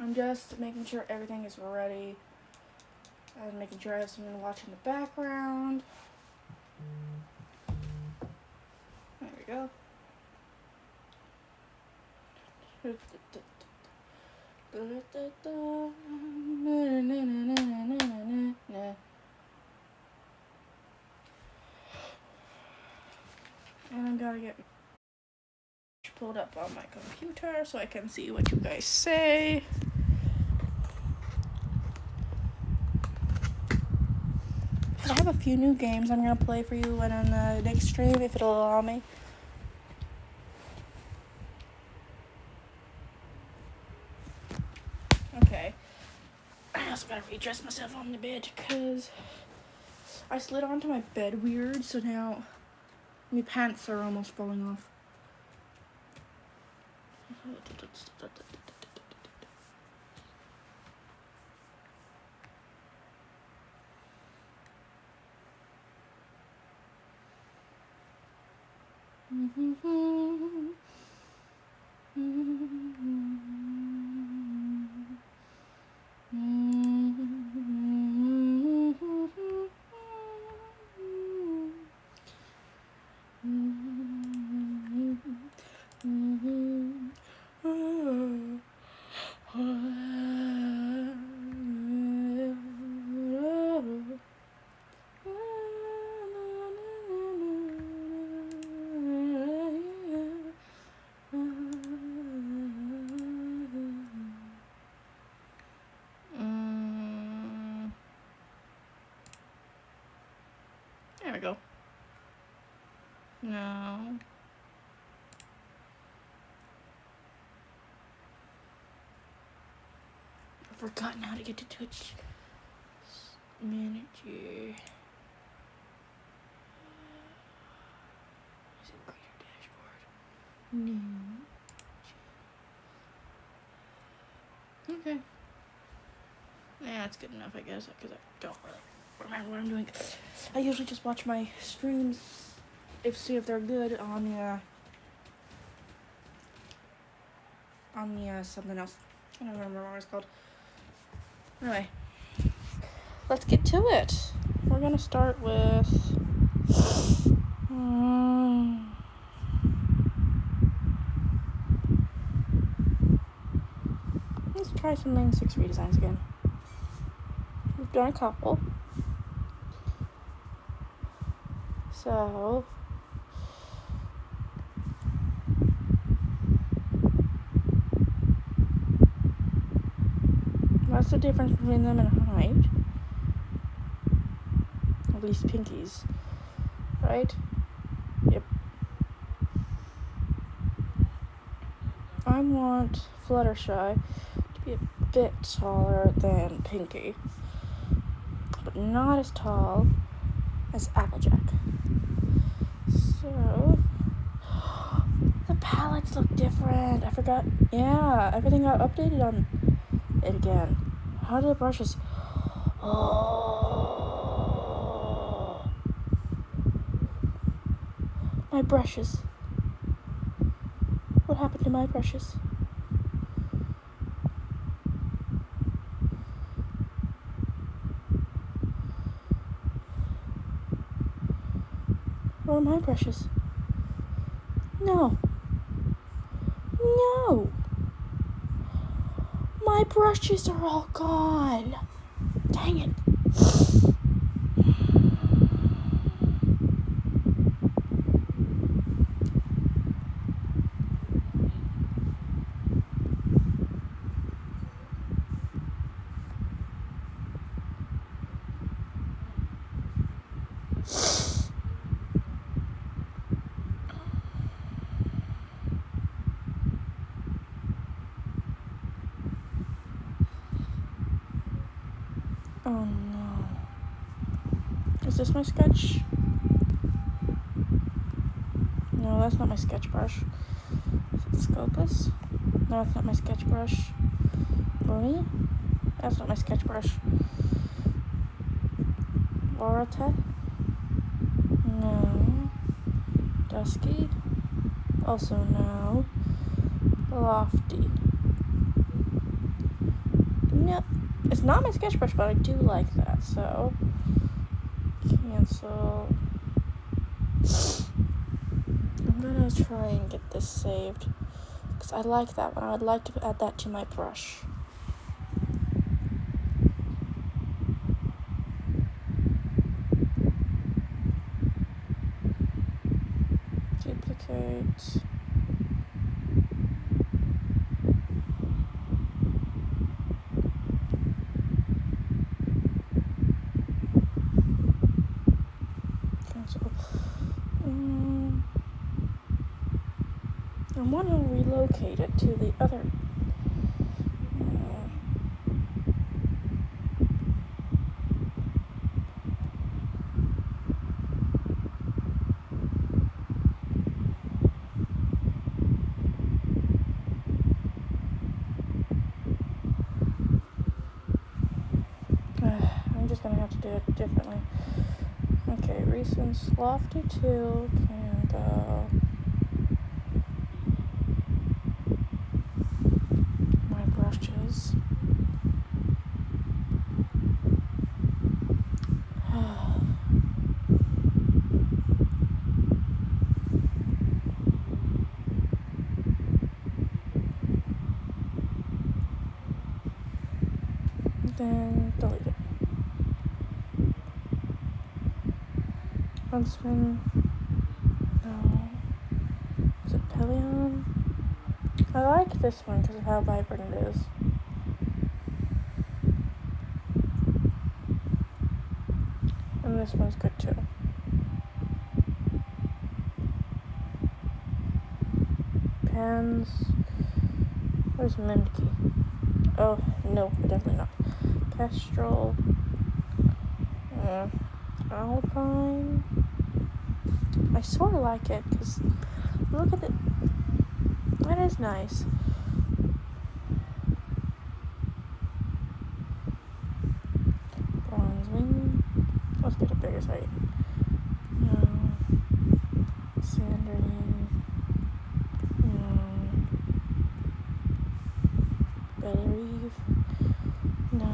I'm just making sure everything is ready. And making sure I have someone watching the background. There we go. And I'm gonna get pulled up on my computer so I can see what you guys say. I have a few new games I'm gonna play for you and on the next stream if it'll allow me. Okay. I also gotta redress myself on the bed because I slid onto my bed weird, so now my pants are almost falling off. There we go. No. I've forgotten how to get to Twitch Manager. Is it Creator Dashboard? No. Okay. Yeah, that's good enough, I guess, because I don't really remember what I'm doing. I usually just watch my streams see if they're good on the something else. I don't remember what it's called. Anyway, let's get to it. We're gonna start with let's try some Main 6 redesigns again. We've done a couple. So what's the difference between them in height? At least Pinky's, right? Yep. I want Fluttershy to be a bit taller than Pinky, but not as tall as Applejack. So the palettes look different. I forgot. Yeah, everything got updated on it again. How do the brushes? Oh, my brushes. What happened to my brushes? Where are my brushes? No. No. My brushes are all gone. Dang it. Oh no. Is this my sketch? No, that's not my sketch brush. Is it Scopus? No, that's not my sketch brush. Bruni? That's not my sketch brush. Orate? No. Dusky? Also no. Lofty. No, it's not my sketch brush, but I do like that, so cancel. I'm gonna try and get this saved, because I like that one. I would like to add that to my brush. Duplicate. Cancel. I want to relocate it to the other. I'm just gonna have to do it differently. Okay, recent Lofty 2 can go. My brushes. Then delete it. Huntsman. No. Is it Pelion? I like this one because of how vibrant it is. And this one's good too. Pans. Where's Mendkey? Oh, no, definitely not. Kestrel. Alpine. I sort of like it because look at it. That is nice. Bronze wing. Let's get a bigger site. No. Sandering. No. Belly Reeve. No.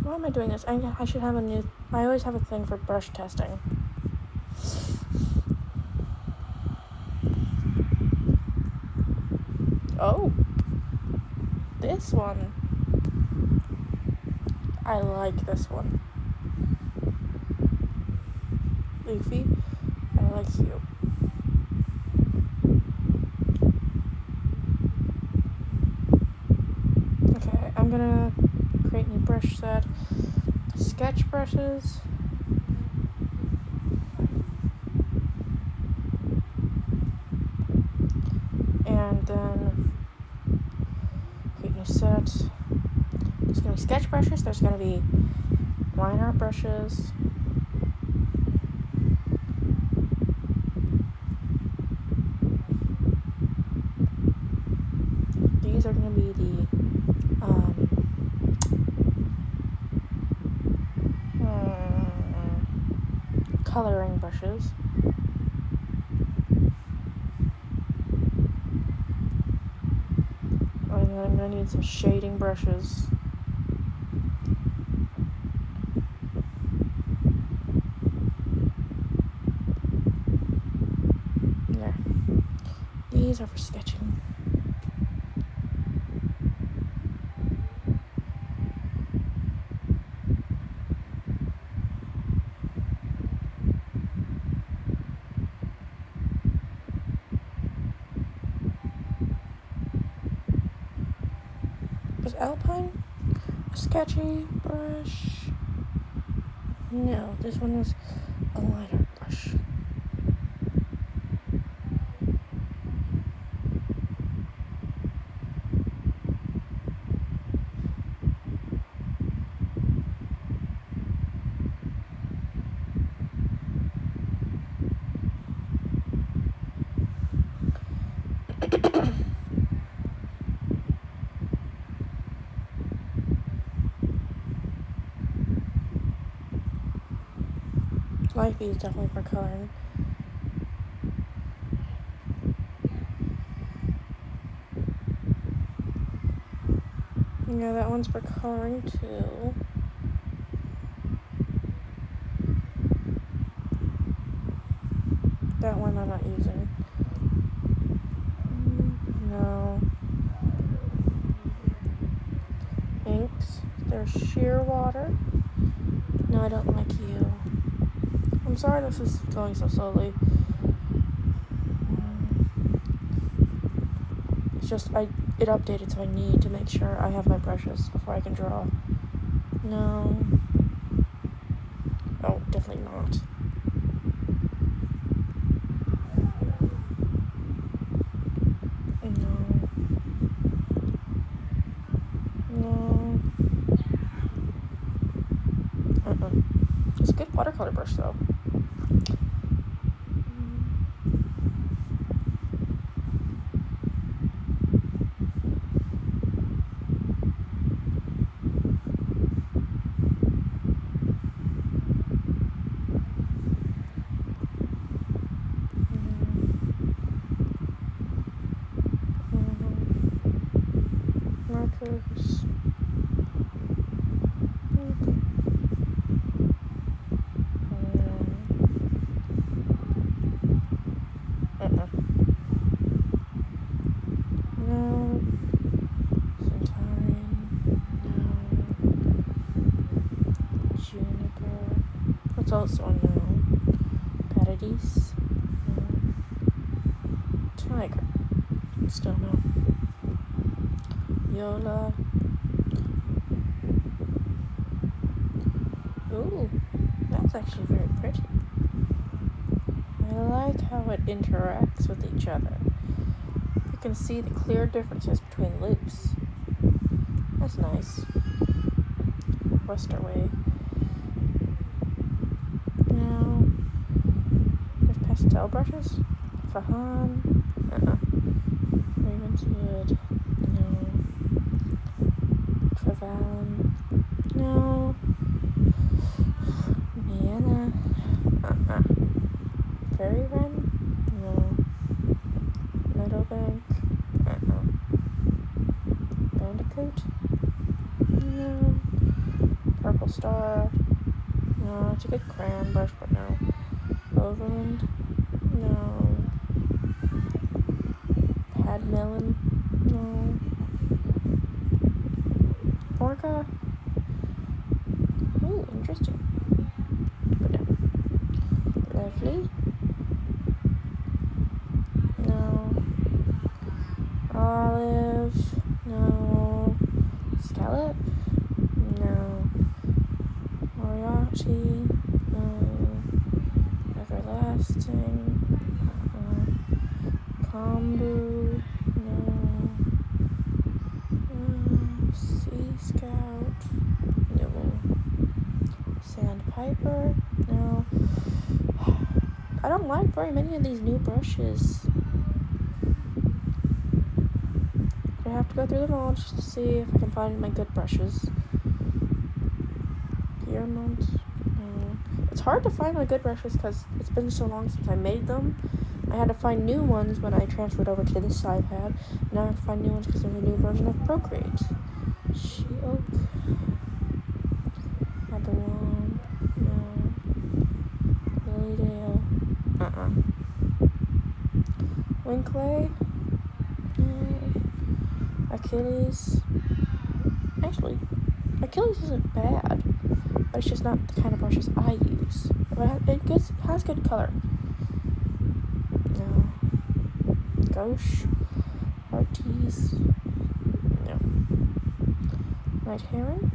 Why am I doing this? I should have a new. I always have a thing for brush testing. Oh, this one. I like this one. Leafy. I like you. Okay, I'm gonna create new brush set. Sketch brushes. And then create new set. There's gonna be sketch brushes, there's gonna be line art brushes. These are gonna be the coloring brushes. And I'm gonna need some shading brushes. There. These are for sketching. Is Alpine a sketchy brush? No, this one is a line art brush. Lifey is definitely for coloring. Yeah, that one's for coloring too. That one I'm not using. No. Inks. There's Shearwater. No, I don't like you. I'm sorry this is going so slowly. It's just, it updated, so I need to make sure I have my brushes before I can draw. No. Oh, definitely not. No. It's a good watercolor brush, though. Markers. No. Centaurine. No. Juniper. What's also no? Paradise. No. Tiger. Still no. Yola. Ooh, that's actually very pretty. I like how it interacts with each other. You can see the clear differences between loops. That's nice. Westerway. Now, there's pastel brushes. Fahan. Ravenswood. No. Trevelyan. No. Vienna. Fairy Wren? No. Meadowbank? Bandicoot? No. Purple Star? No, it's a good crayon brush, but no. Overland? No. Padmelon? No. Orca? Ooh, interesting. But no. Lovely? No. Olive? No. Scallop? No. Moriarty? No. Everlasting? Kombu? No. Sea Scout? No. Sandpiper? No. I don't like very many of these new brushes. I have to go through them all just to see if I can find my good brushes. Piermont? No. It's hard to find my good brushes because it's been so long since I made them. I had to find new ones when I transferred over to this iPad. Now I have to find new ones because there's a new version of Procreate. She-Oak. Abalone. No. Lilydale. Winkley. Achilles. Actually, Achilles isn't bad, but it's just not the kind of brushes I use. But it has good color. No. Gauche. Artis. No. Night Heron.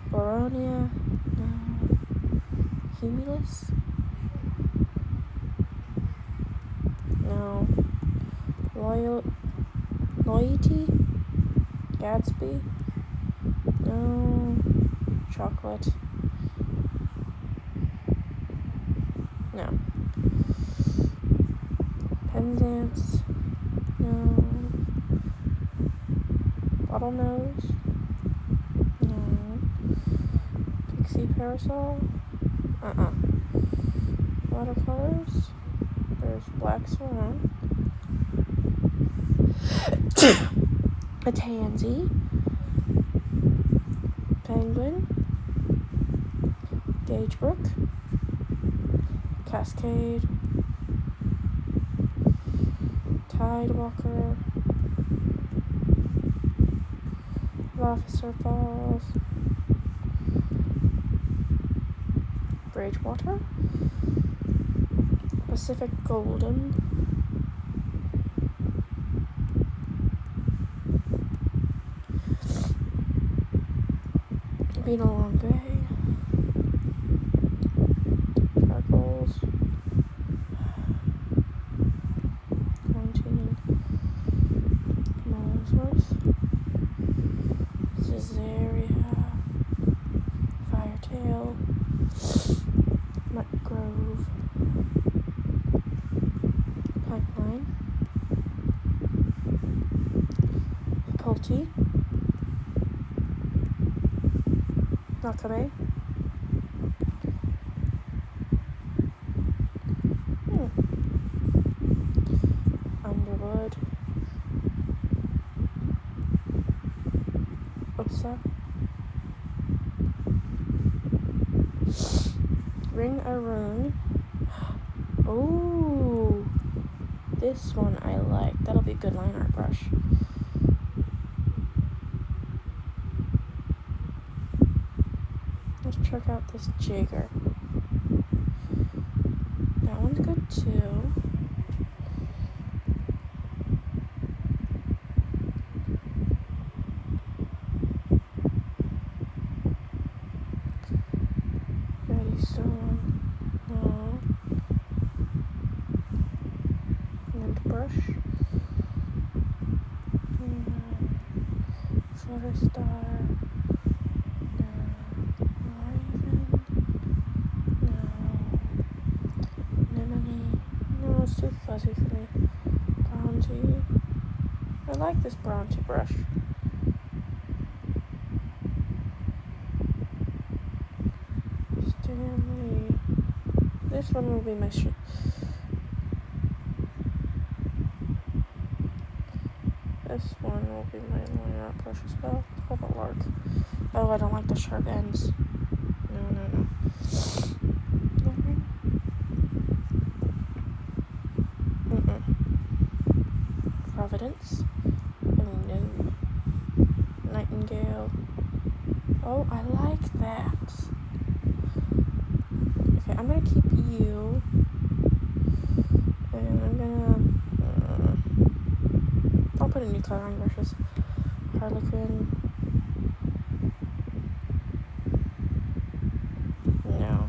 Boronia. No. Cumulus. No. Loyalty. Gatsby. No. Chocolate. No. Penzance. No. Bottlenose. No. Pixie Parasol. Watercolors. There's Black Swan. a tansy, penguin, Gagebrook, Cascade, Tidewalker, Officer Falls, Bridgewater, Pacific Golden, Benelong Bay, Charcoals, Quarantine, Molesworth, Cesaria, Firetail, Grove, Pipeline, Pulte, Nakame, Underwood, Upsa, Ring-a-Rune. Oh, this one I like. That'll be a good line art brush. Let's check out this Jigger. That one's good too. Reddystone. No. Brush. Flutterstar. No. Raven. No. Anemone. No, it's too fuzzy for me. Bronzy. I like this Bronzy brush. Stanley. This one will be my shit. This one will be my line art brush as well. How about Lark? Oh, I don't like the sharp ends. No. Providence. Oh no. Nightingale. Oh, I like that. Okay, I'm gonna keep you. And I'm gonna... I'll put a new color on brushes. Harlequin. No.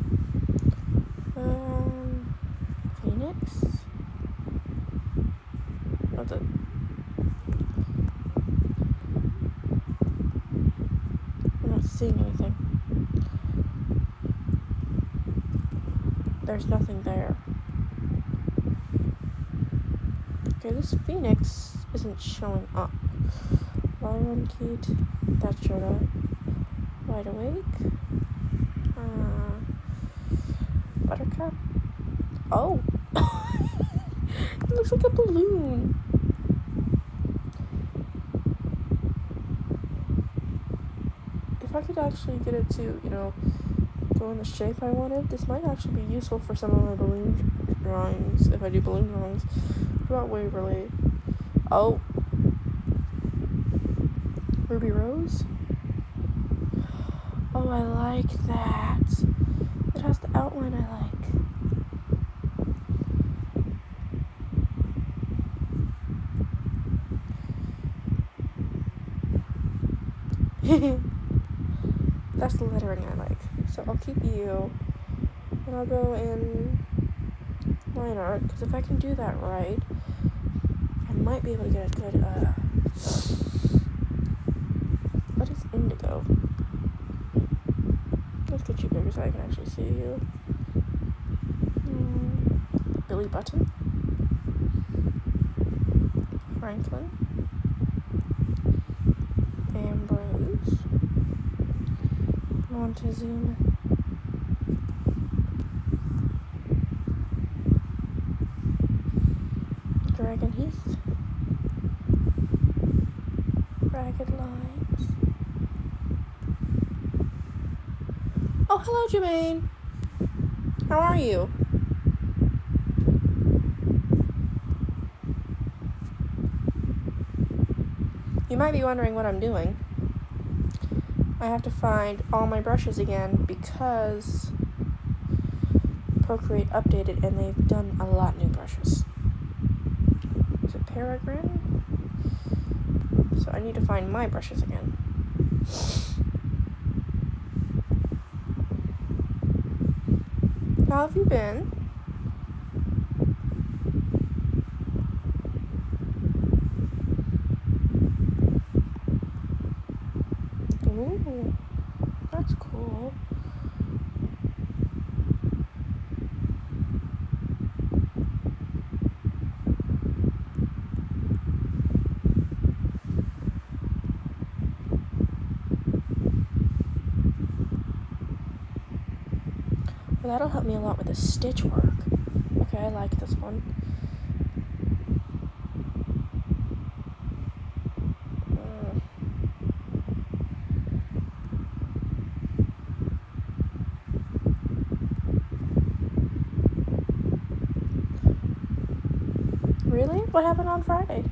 Phoenix. What's it? I'm not seeing anything. There's nothing there. Okay, this Phoenix isn't showing up. Lyron Keat, that showed up. Wide Awake. Buttercup. Oh! It looks like a balloon. If I could actually get it to, go in the shape I wanted, this might actually be useful for some of my balloon drawings, if I do balloon drawings. What about Waverly? Oh. Ruby Rose? Oh, I like that. It has the outline I like. That's the lettering I like. So I'll keep you. And I'll go in line art, because if I can do that right, I might be able to get a good, what is indigo? Let's get you bigger so I can actually see you. Billy Button. Franklin. Ambrose. Montezuma. Dragon Heath. jagged lines. Oh, hello, Jermaine. How are you? You might be wondering what I'm doing. I have to find all my brushes again because Procreate updated and they've done a lot new brushes. Is it Peregrine? So I need to find my brushes again. How have you been? Ooh, that's cool. Well, that'll help me a lot with the stitch work. Okay, I like this one. Really? What happened on Friday?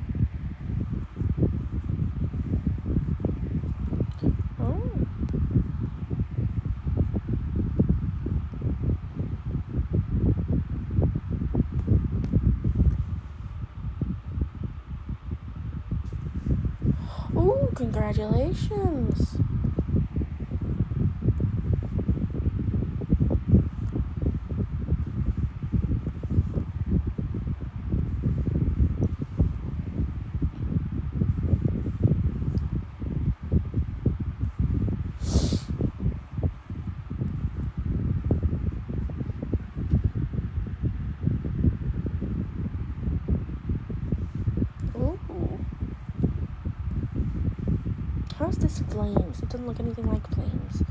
Oh. Ooh, congratulations. Ooh. How's this flames? It doesn't look anything like flames.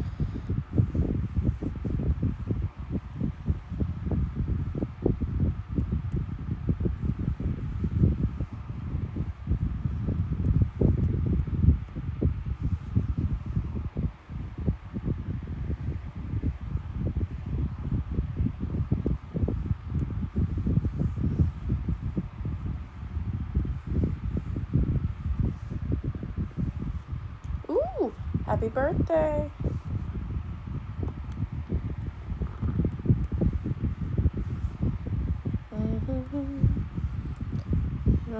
Ooh, happy birthday. No.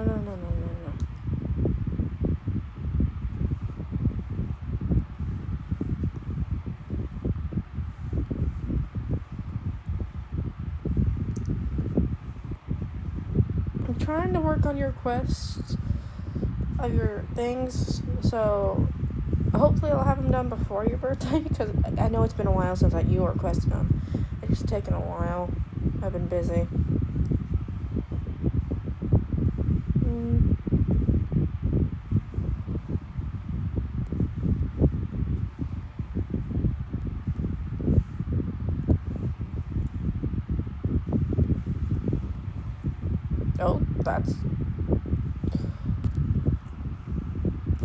I'm trying to work on your quests of your things, so hopefully I'll have them done before your birthday, because I know it's been a while since you requested them. It's just taken a while. I've been busy. Oh, that's...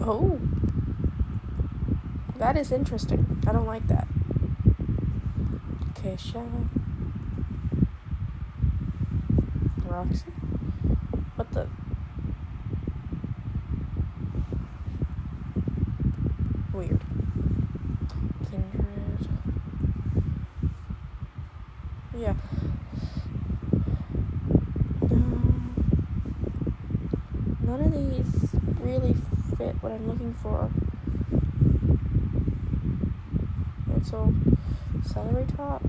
Oh. That is interesting. I don't like that. Keisha. Roxy? What the... Weird. Kindred. Yeah. None of these really fit what I'm looking for. And so, celery top.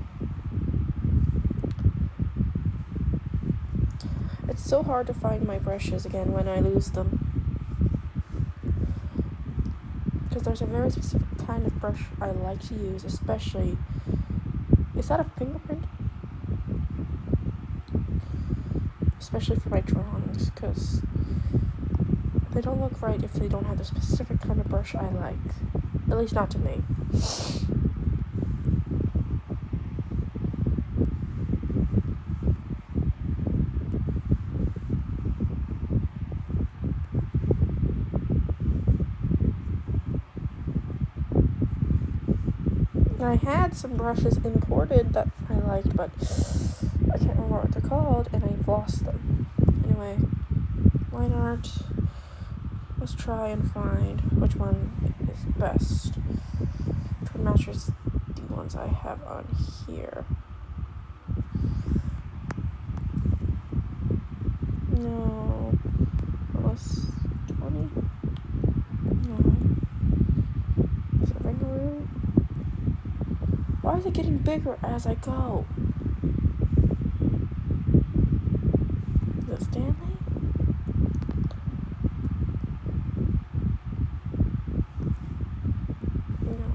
It's so hard to find my brushes again when I lose them. Because there's a very specific kind of brush I like to use, especially... Is that a fingerprint? Especially for my drawings, because they don't look right if they don't have the specific kind of brush I like. At least not to me. I had some brushes imported that I liked, but I can't remember what they're called, and I've lost them. Anyway, line art. Let's try and find which one is best. Which one matches the ones I have on here. No. Plus 20? No. Is it Ringaroo? Why is it getting bigger as I go? Is it Stanley? No.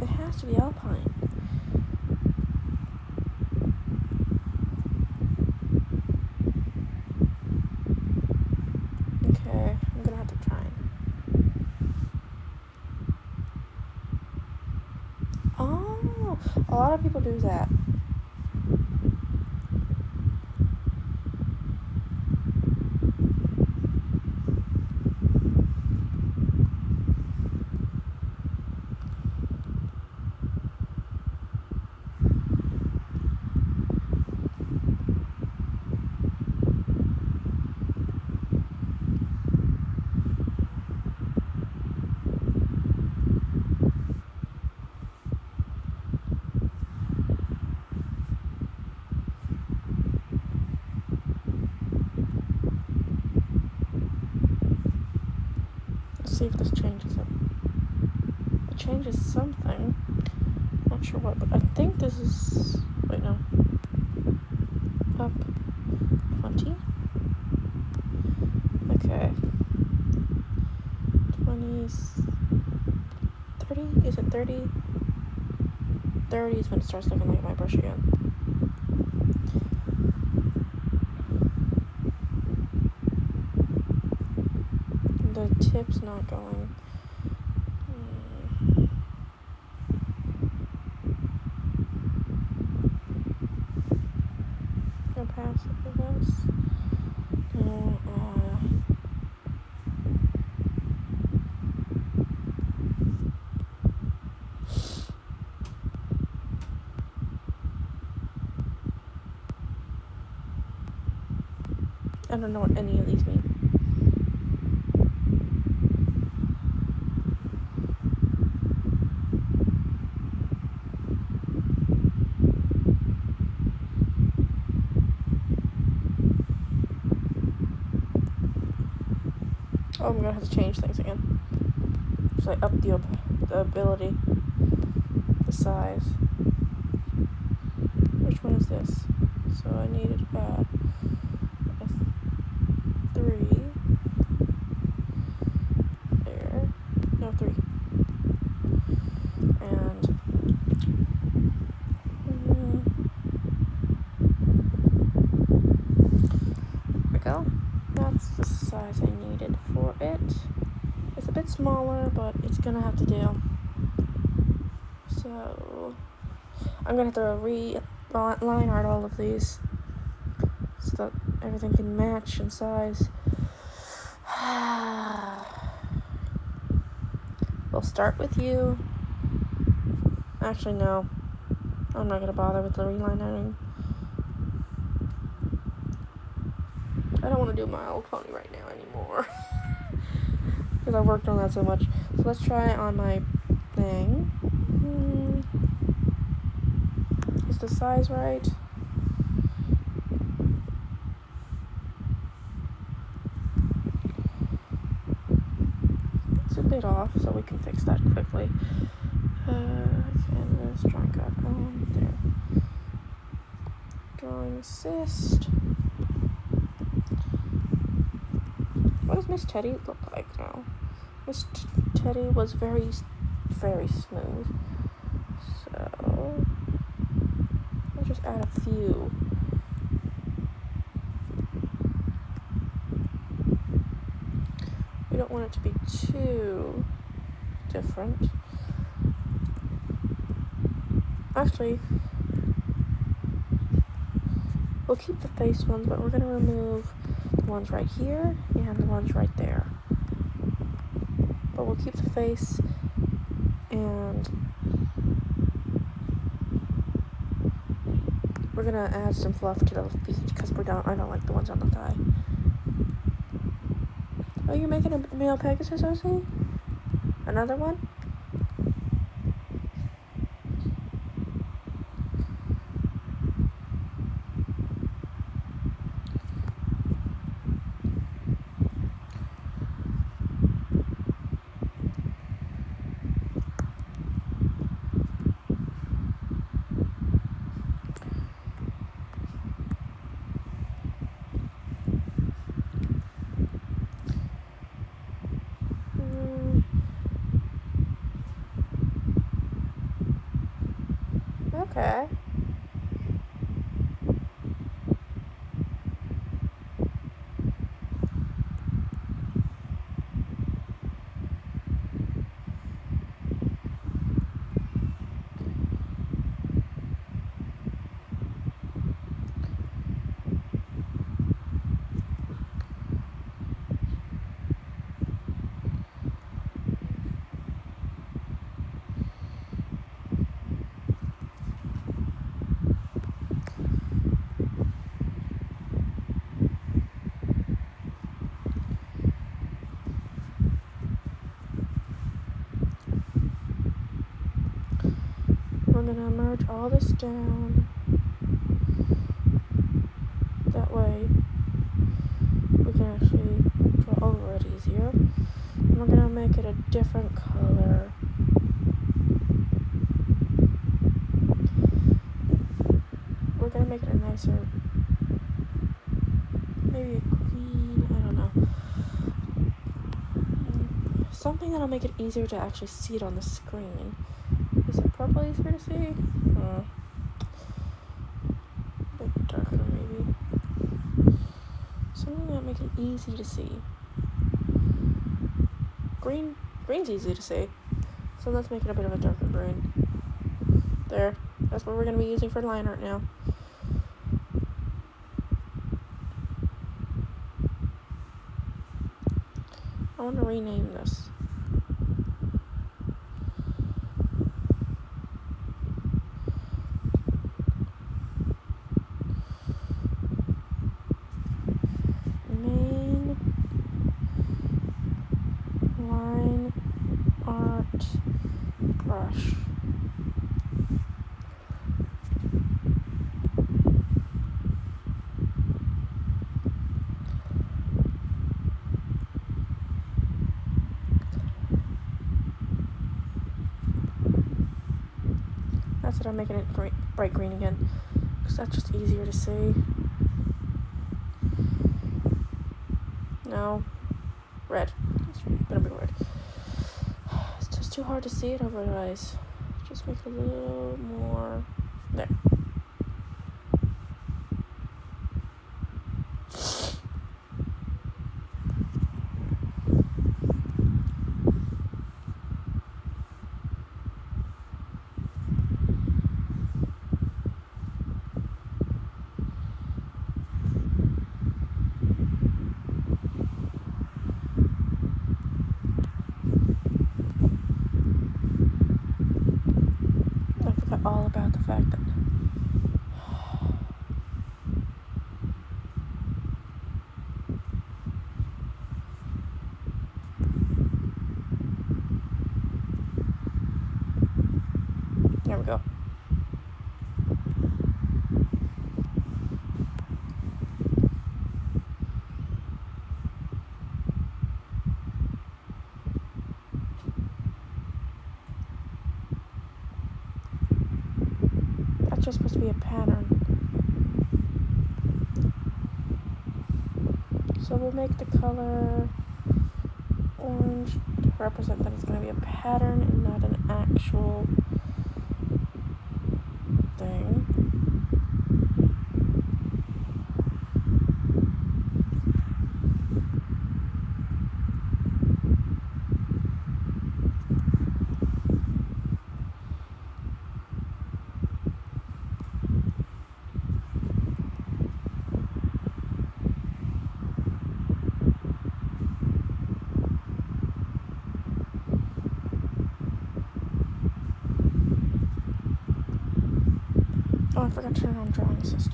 It has to be Alpine. Okay, I'm gonna have to try. Oh, a lot of people do that. Let's see if this changes it. It changes something. Not sure what, but I think this is... Wait, no. Up 20? Okay. 20... 30? Is it 30? 30 is when it starts looking like my brush again. The tip's not going. Go past it with this. No, I don't know what any of these mean. Oh, I'm gonna have to change things again. Just like up the ability, the size. Which one is this? So I needed a 3 there. No, 3. And there we go. That's the size I needed for it. It's a bit smaller, but it's gonna have to do. So I'm gonna have to line art all of these so that everything can match in size. We'll start with you. Actually, no. I'm not gonna bother with the relining. I don't want to do My Little Pony right now anymore. Because I've worked on that so much. So let's try it on my thing. Is the size right? It's a bit off, so we can fix that quickly. Canvas, drawing got on there. Drawing assist. What does Miss Teddy look like now? Miss Teddy was very, very smooth. So I'll just add a few. We don't want it to be too different. Actually, we'll keep the face ones, but we're going to remove the ones right here and the ones right there. But we'll keep the face and we're gonna add some fluff to the feet because I don't like the ones on the thigh. Oh, you're making a male Pegasus, OC? Another one? Okay. We're gonna merge all this down. That way we can actually draw over it easier. And we're gonna make it a different color. We're gonna make it a nicer, maybe a green, I don't know. Something that'll make it easier to actually see it on the screen. Is it purple easier to see? A bit darker maybe. Something that'll make it easy to see. Green's easy to see. So let's make it a bit of a darker green. There. That's what we're going to be using for line art now. I want to rename this. Main line art brush. That's it, I'm making it bright green again, because that's just easier to see. No, red. It's gonna be red. It's just too hard to see it over the eyes. Just make it a little more. There. All about the fact that there we go. That's just supposed to be a pattern. So we'll make the color orange to represent that it's going to be a pattern and not an actual thing. I forgot to turn on drawing assistant.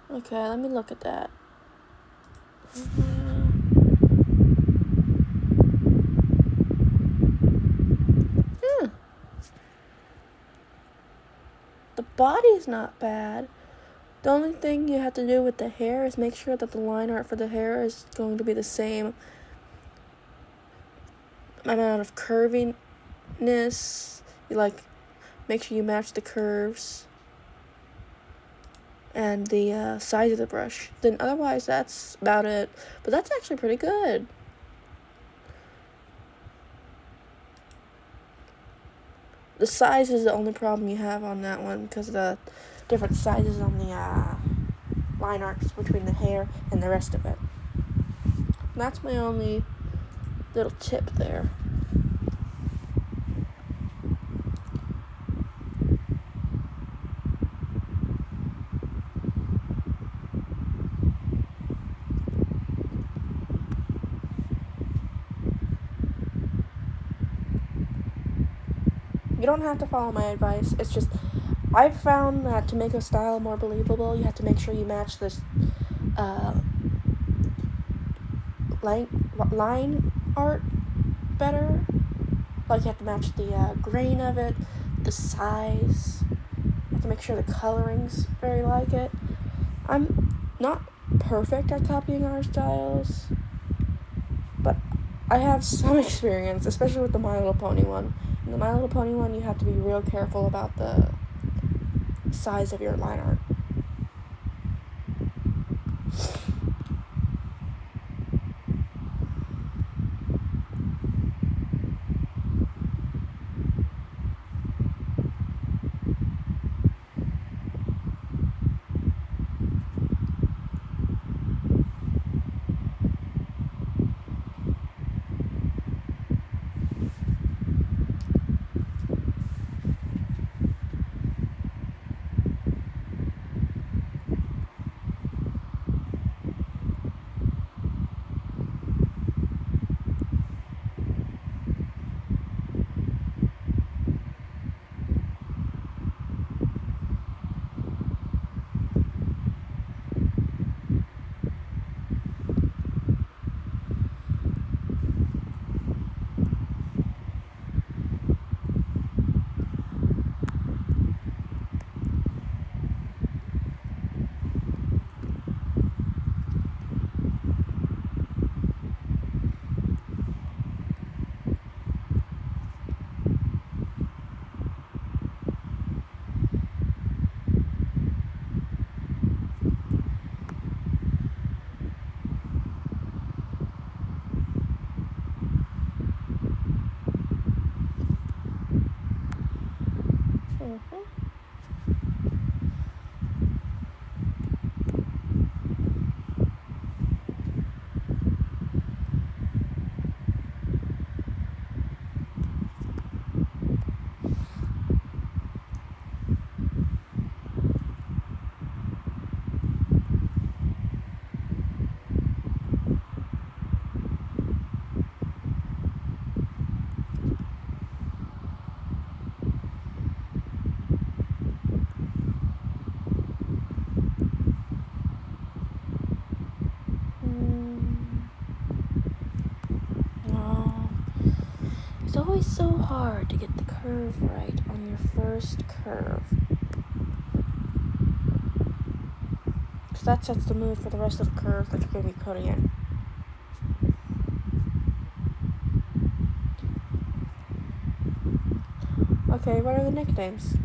Okay, let me look at that. The body's not bad. The only thing you have to do with the hair is make sure that the line art for the hair is going to be the same amount of curviness. You make sure you match the curves and the size of the brush. Then otherwise that's about it. But that's actually pretty good. The size is the only problem you have on that one because of the different sizes on the line arcs between the hair and the rest of it. And that's my only little tip there. You don't have to follow my advice. It's just, I've found that to make a style more believable, you have to make sure you match this line art better. Like, you have to match the grain of it, the size. You have to make sure the coloring's very like it. I'm not perfect at copying art styles, but I have some experience, especially with the My Little Pony one. In the My Little Pony one, you have to be real careful about the size of your line art. It's always so hard to get the curve right on your first curve. Because that sets the mood for the rest of the curves that you're going to be putting in. Okay, what are the nicknames?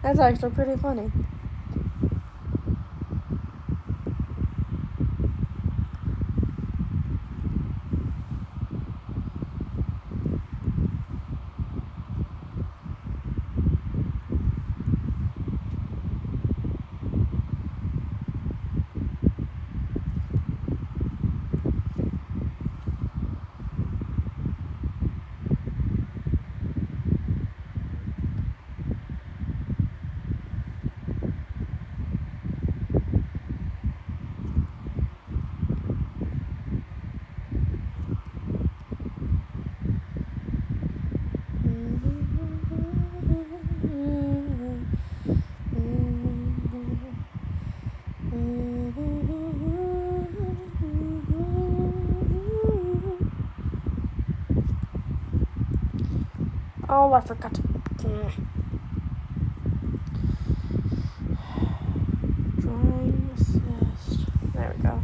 That's actually pretty funny. Oh, I forgot to. Drawing assist. There we go.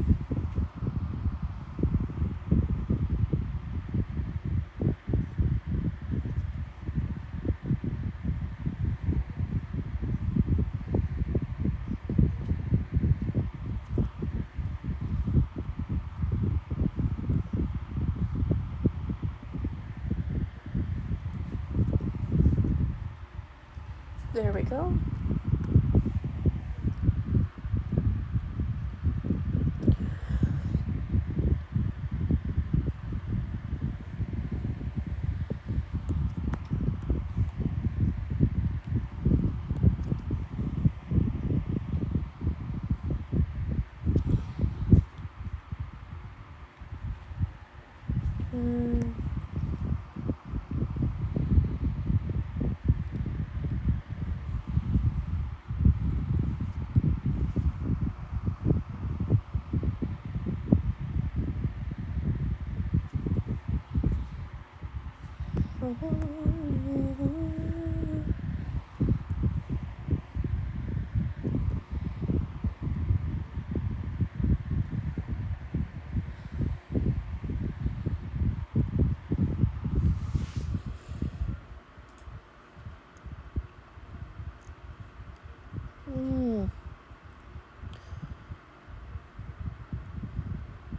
There we go.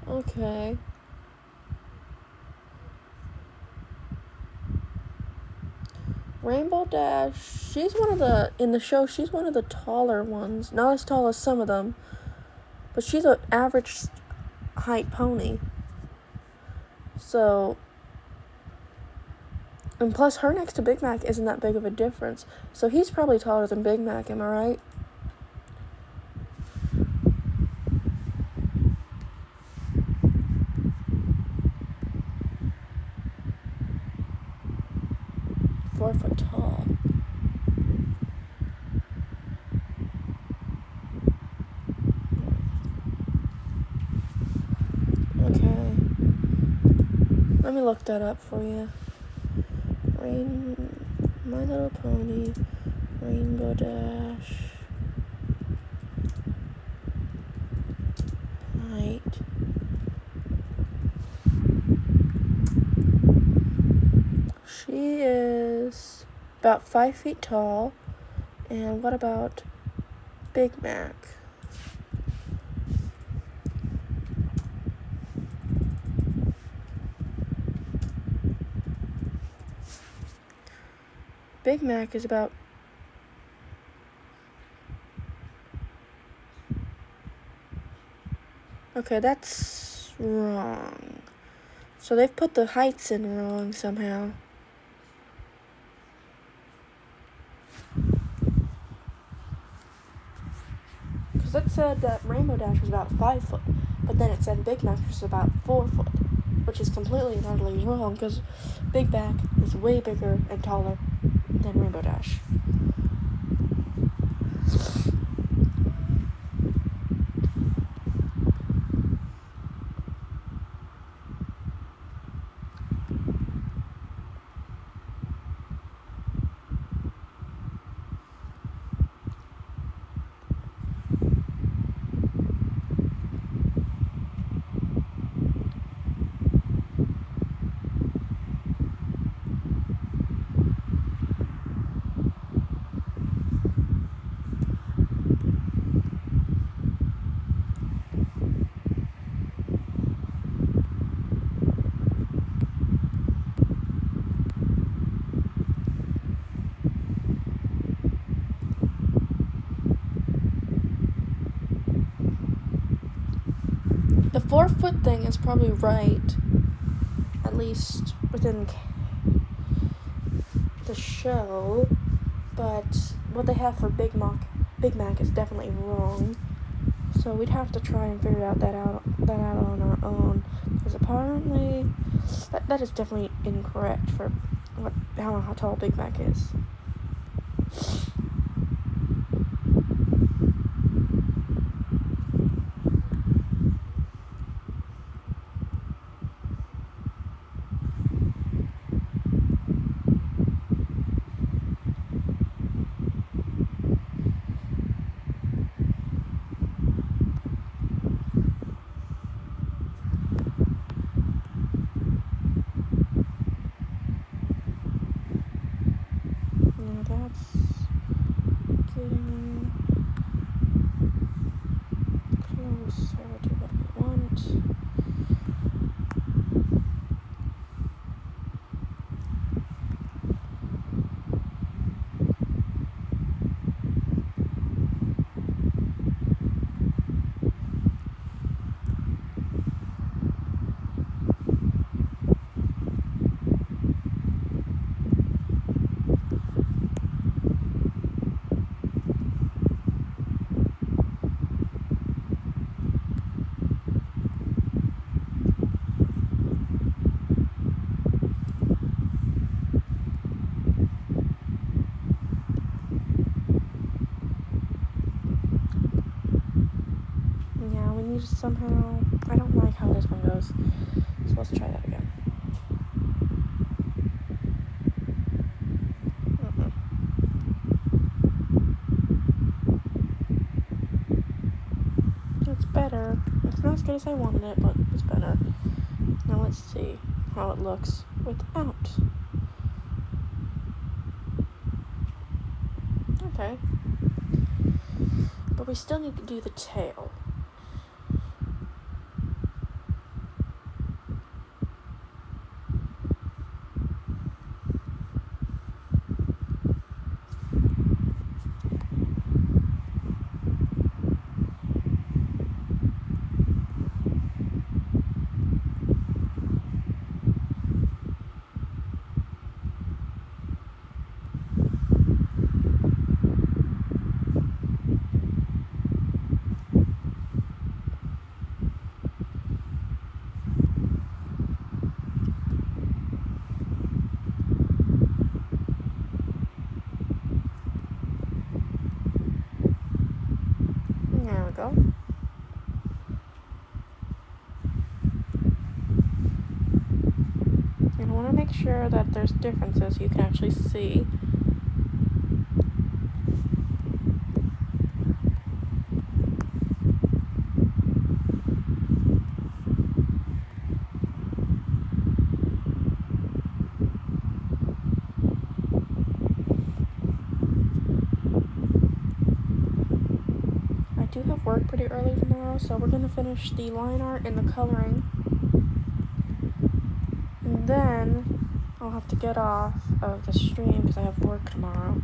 Okay. Rainbow Dash, she's one of the, in the show, she's one of the taller ones. Not as tall as some of them, but she's an average height pony. So, and plus her next to Big Mac isn't that big of a difference. So he's probably taller than Big Mac, am I right? .4 tall. Okay. Let me look that up for you. My Little Pony, Rainbow Dash, height. She is about 5 feet tall. And what about Big Mac? Big Mac is about okay, that's wrong. So they've put the heights in wrong somehow. Because it said that Rainbow Dash was about 5 foot, but then it said Big Mac was about 4 foot, which is completely and utterly wrong because Big Mac is way bigger and taller than Rainbow Dash. 4-foot thing is probably right, at least within the show, but what they have for Big Mac is definitely wrong. So we'd have to try and figure that out on our own, because apparently that is definitely incorrect for how tall Big Mac is. Somehow, I don't like how this one goes, so let's try that again. It's better. It's not as good as I wanted it, but it's better. Now let's see how it looks without. Okay. But we still need to do the tail. There we go. And I want to make sure that there's differences you can actually see. I do have work pretty early tomorrow, so we're going to finish the line art and the coloring. And then I'll have to get off of the stream because I have work tomorrow.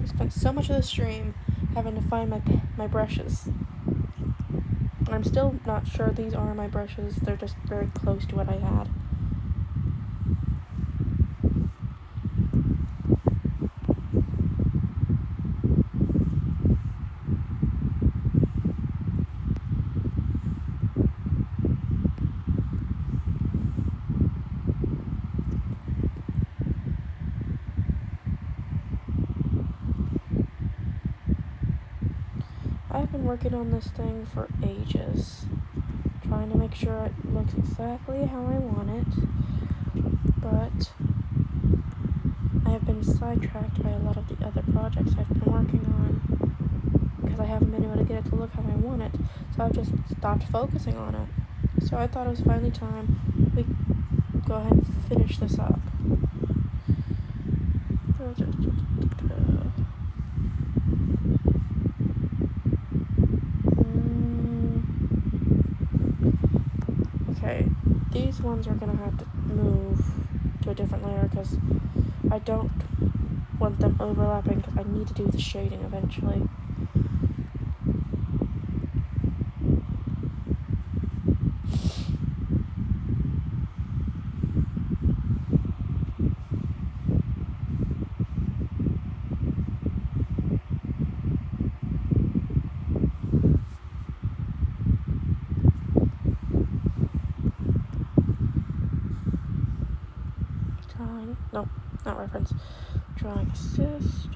I spent so much of the stream having to find my brushes. I'm still not sure these are my brushes. They're just very close to what I had. I've been working on this thing for ages, trying to make sure it looks exactly how I want it, but I have been sidetracked by a lot of the other projects I've been working on because I haven't been able to get it to look how I want it, so I've just stopped focusing on it. So I thought it was finally time we go ahead and finish this up. Okay, these ones are gonna have to move to a different layer because I don't want them overlapping because I need to do the shading eventually. reference. Drawing assist.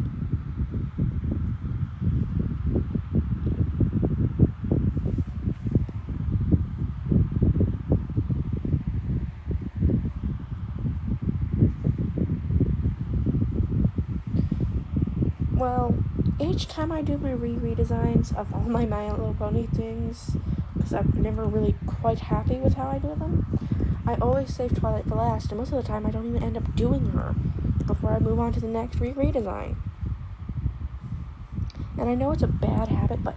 Well, each time I do my redesigns of all my My Little Pony things, because I'm never really quite happy with how I do them, I always save Twilight for last, and most of the time I don't even end up doing her before I move on to the next redesign. And I know it's a bad habit, but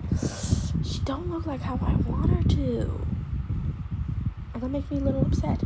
she don't look like how I want her to. And that makes me a little upset.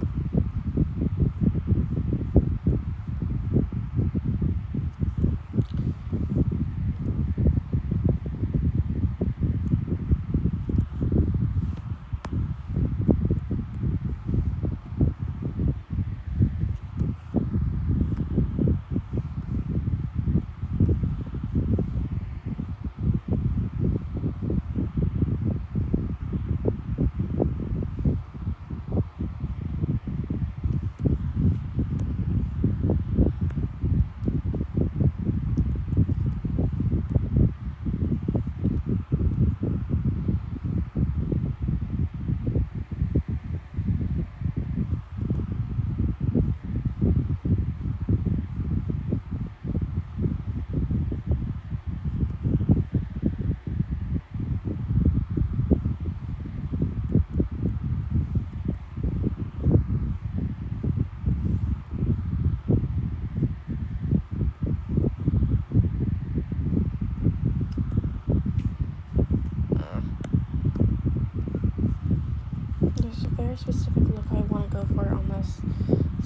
There's a very specific look I want to go for on this,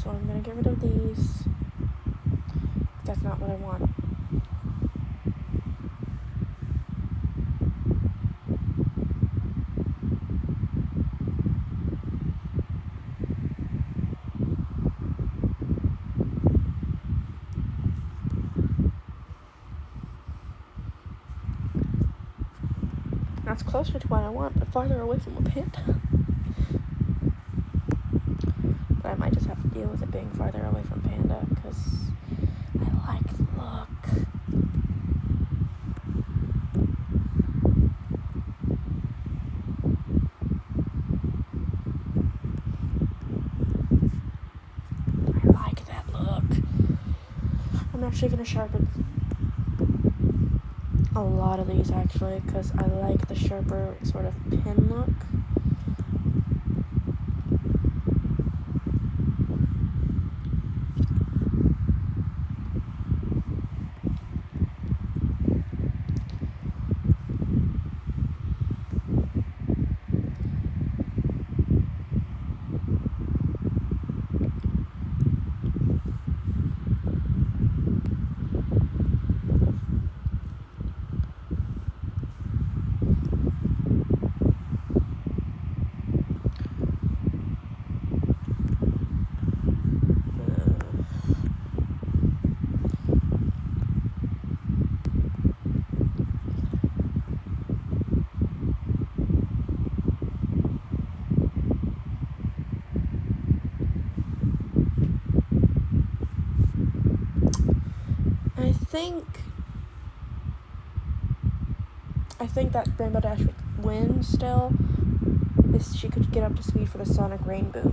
so I'm going to get rid of these. That's not what I want. That's closer to what I want, but farther away from a panda. But I might just have to deal with it being farther away from Panda, because I like the look. I like that look. I'm actually going to sharpen a lot of these, actually, because I like the sharper sort of pin look. I think that Rainbow Dash would win still, if she could get up to speed for the Sonic Rainbow.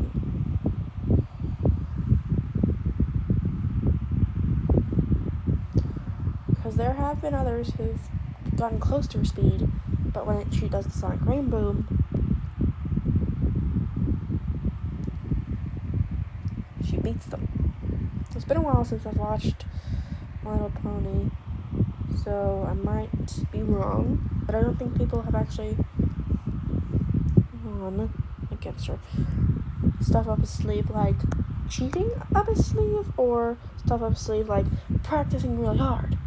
Because there have been others who've gotten close to her speed, but when she does the Sonic Rainbow, she beats them. It's been a while since I've watched My Little Pony, so I might be wrong, but I don't think people have actually won against her. Stuff up his sleeve like cheating up his sleeve, or stuff up his sleeve like practicing really hard.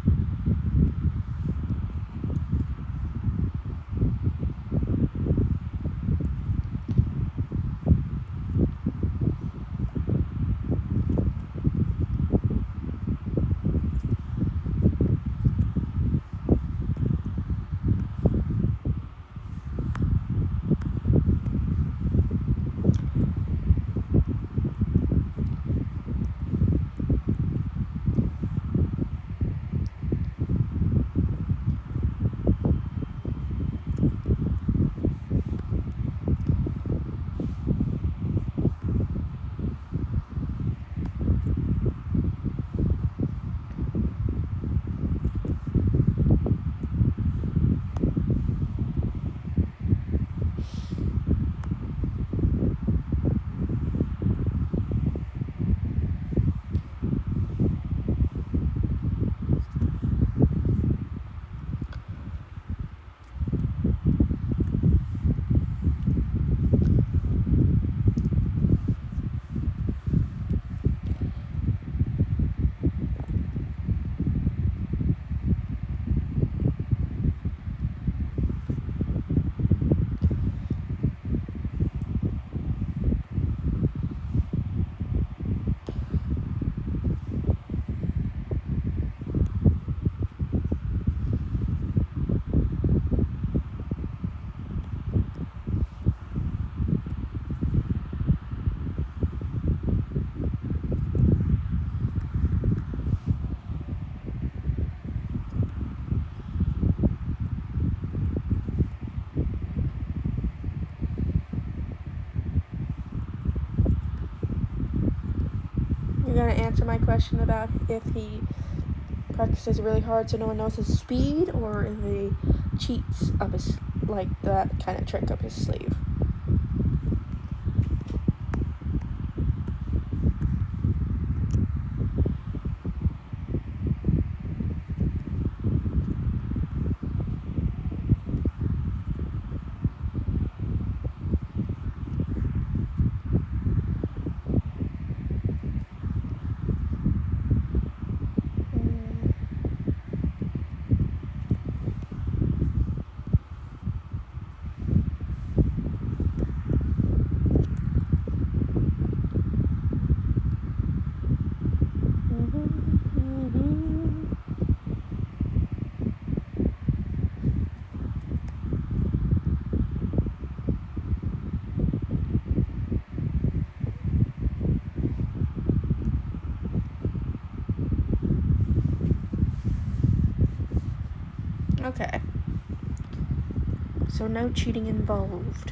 answer my question about if he practices really hard so no one knows his speed, or if he cheats up his, like, that kind of trick up his sleeve. Okay. So no cheating involved.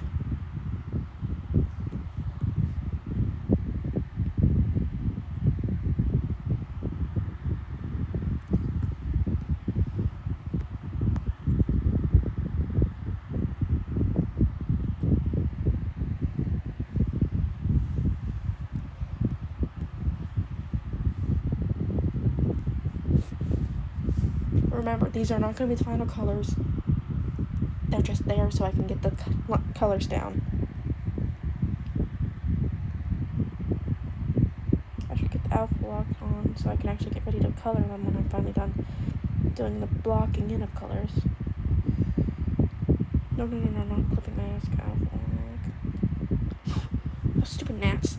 Remember, these are not going to be the final colors. They're just there so I can get the colors down. I should get the alpha lock on so I can actually get ready to color them when I'm finally done doing the blocking in of colors. No, not clipping my ass alpha lock. Oh, stupid gnats.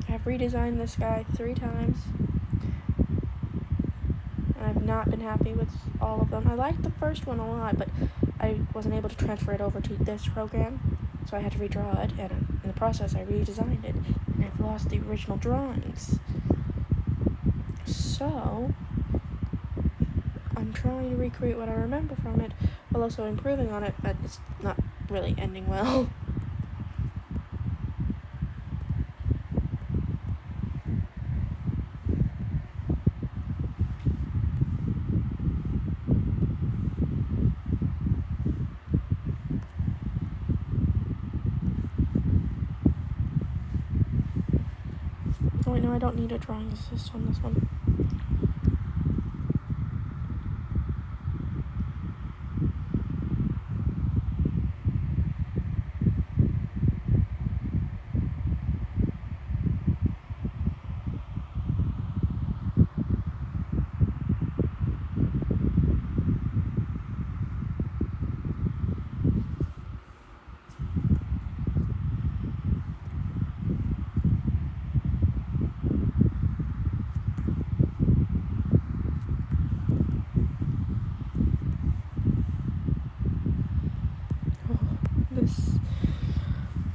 I've redesigned this guy 3 times. And I've not been happy with all of them. I liked the first one a lot, but I wasn't able to transfer it over to this program, so I had to redraw it, and in the process I redesigned it, and I've lost the original drawings. So I'm trying to recreate what I remember from it, while also improving on it, but it's not really ending well. Oh wait, no, I don't need a drawing assist on this one.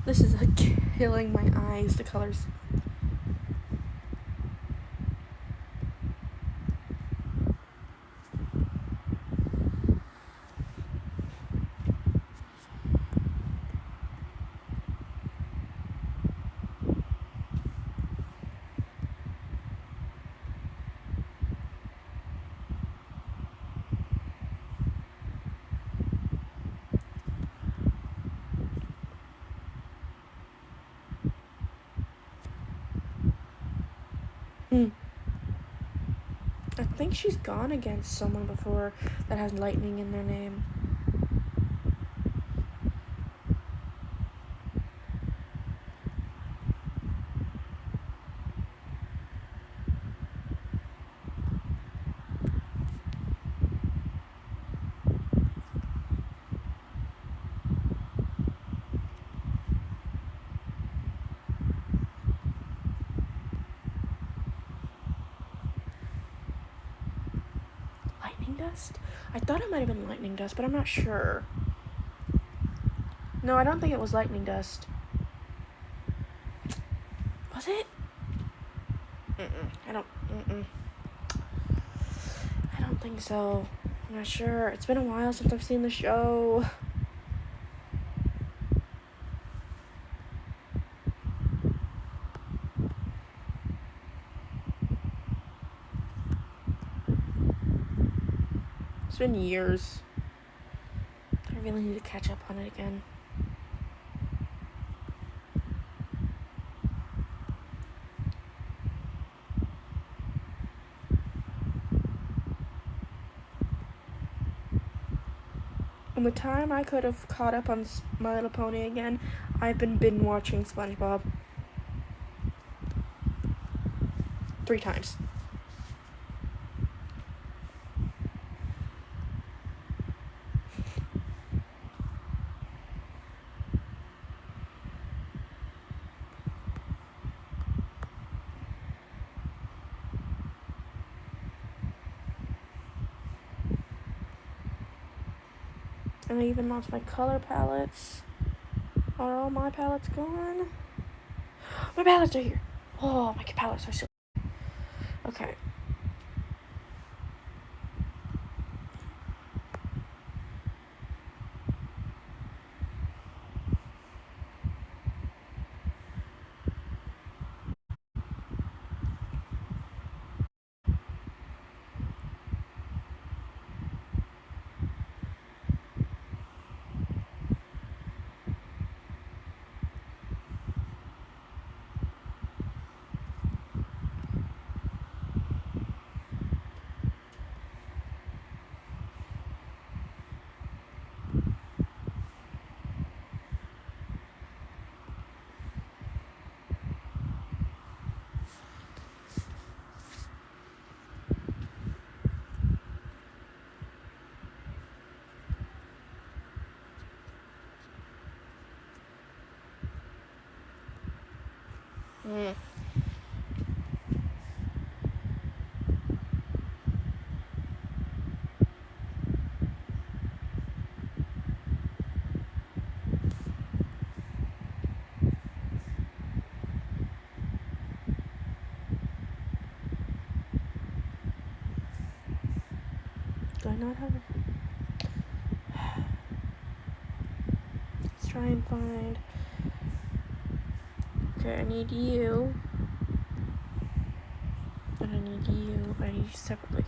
This is killing my eyes, the colors. I think she's gone against someone before that has lightning in their name. dust? I thought it might have been lightning dust, but I'm not sure. No, I don't think it was lightning dust. Was it? I don't think so. I'm not sure. It's been a while since I've seen the show. It's been years. I really need to catch up on it again. And the time I could have caught up on My Little Pony again, I've been watching SpongeBob 3 times. And I even lost my color palettes. Are all my palettes gone? My palettes are here. Oh, my palettes are so... Okay. Do I not have a... Let's try and find... Okay, I need you. And I need you. I need you separately.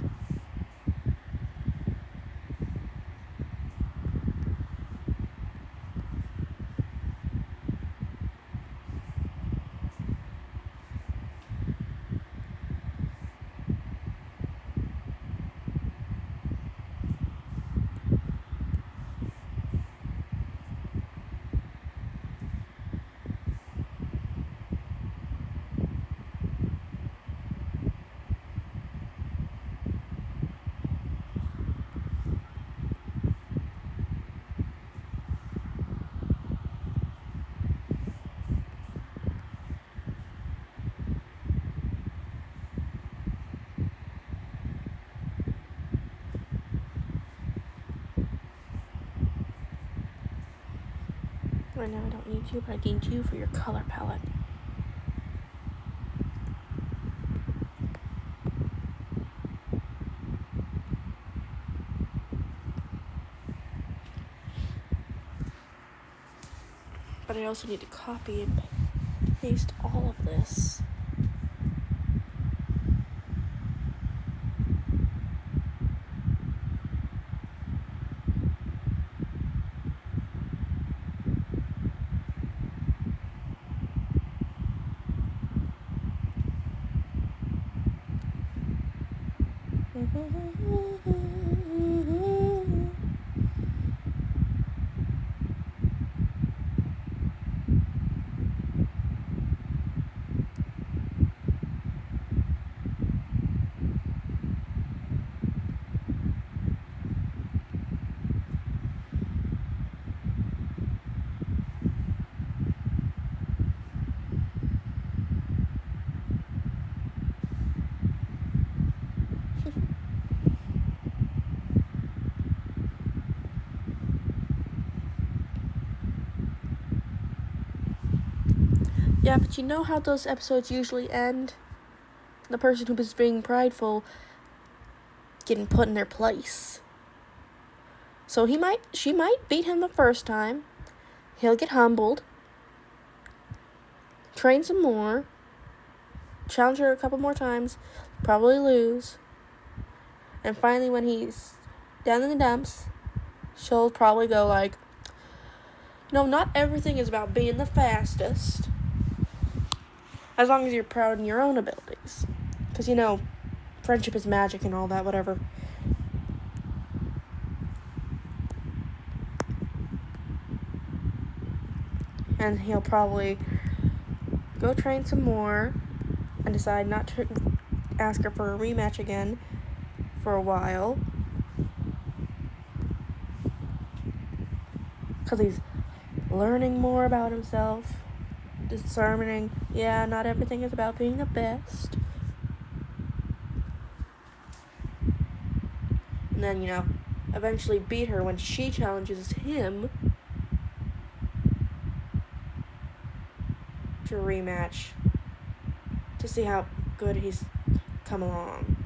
Right now I don't need you, but I need you for your color palette. But I also need to copy and paste all of this. Yeah, but you know how those episodes usually end? The person who was being prideful getting put in their place. So she might beat him the first time. He'll get humbled. Train some more. Challenge her a couple more times. Probably lose. And finally, when he's down in the dumps, she'll probably go like, no, not everything is about being the fastest. As long as you're proud in your own abilities. Because, friendship is magic and all that, whatever. And he'll probably go train some more and decide not to ask her for a rematch again for a while. Because he's learning more about himself. Discerning, yeah, not everything is about being the best. And then, eventually beat her when she challenges him to a rematch to see how good he's come along.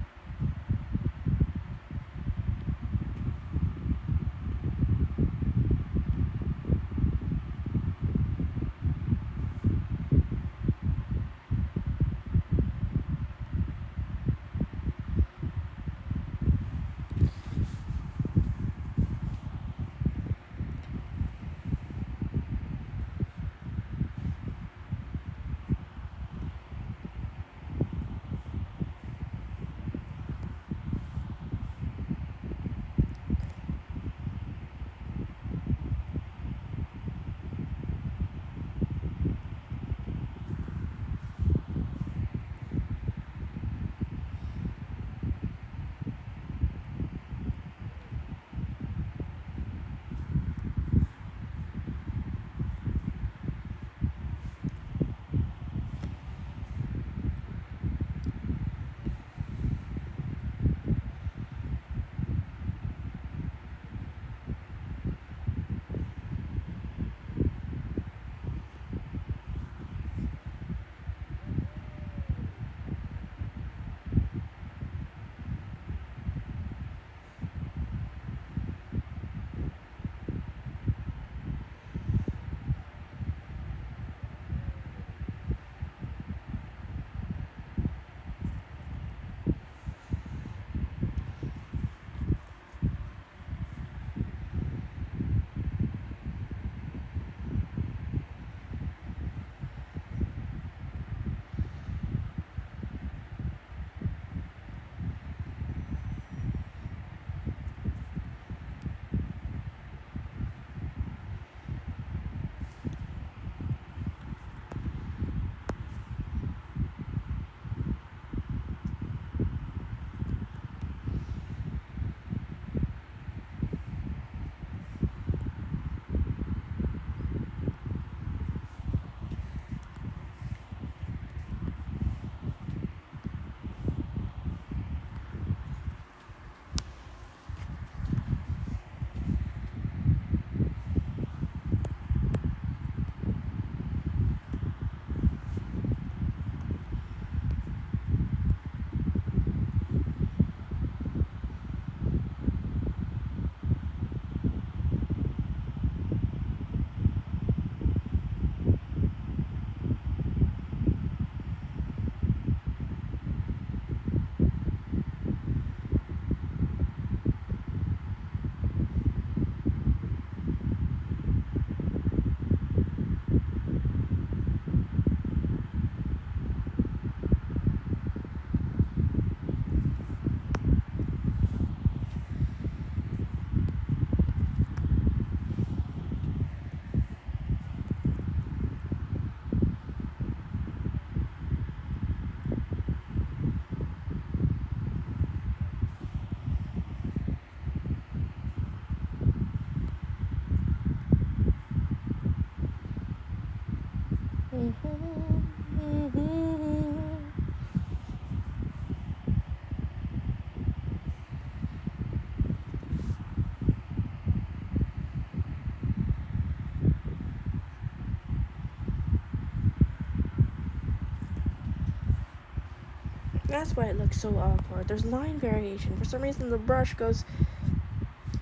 that's why it looks so awkward. There's line variation. For some reason, the brush goes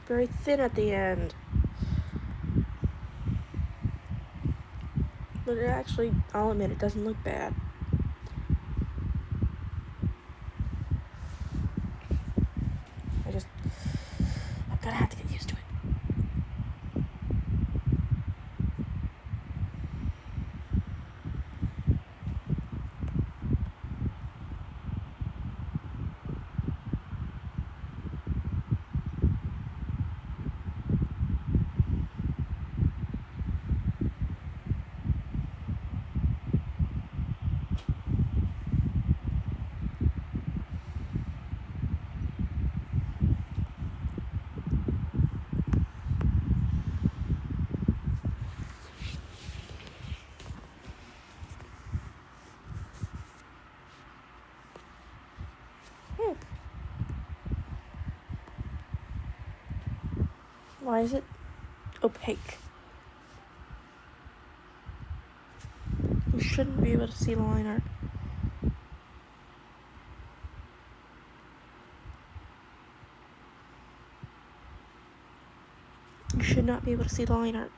very thin at the end. But it actually, I'll admit, it doesn't look bad. I'm gonna have to get used to it. Why is it opaque? You shouldn't be able to see the line art. You should not be able to see the line art.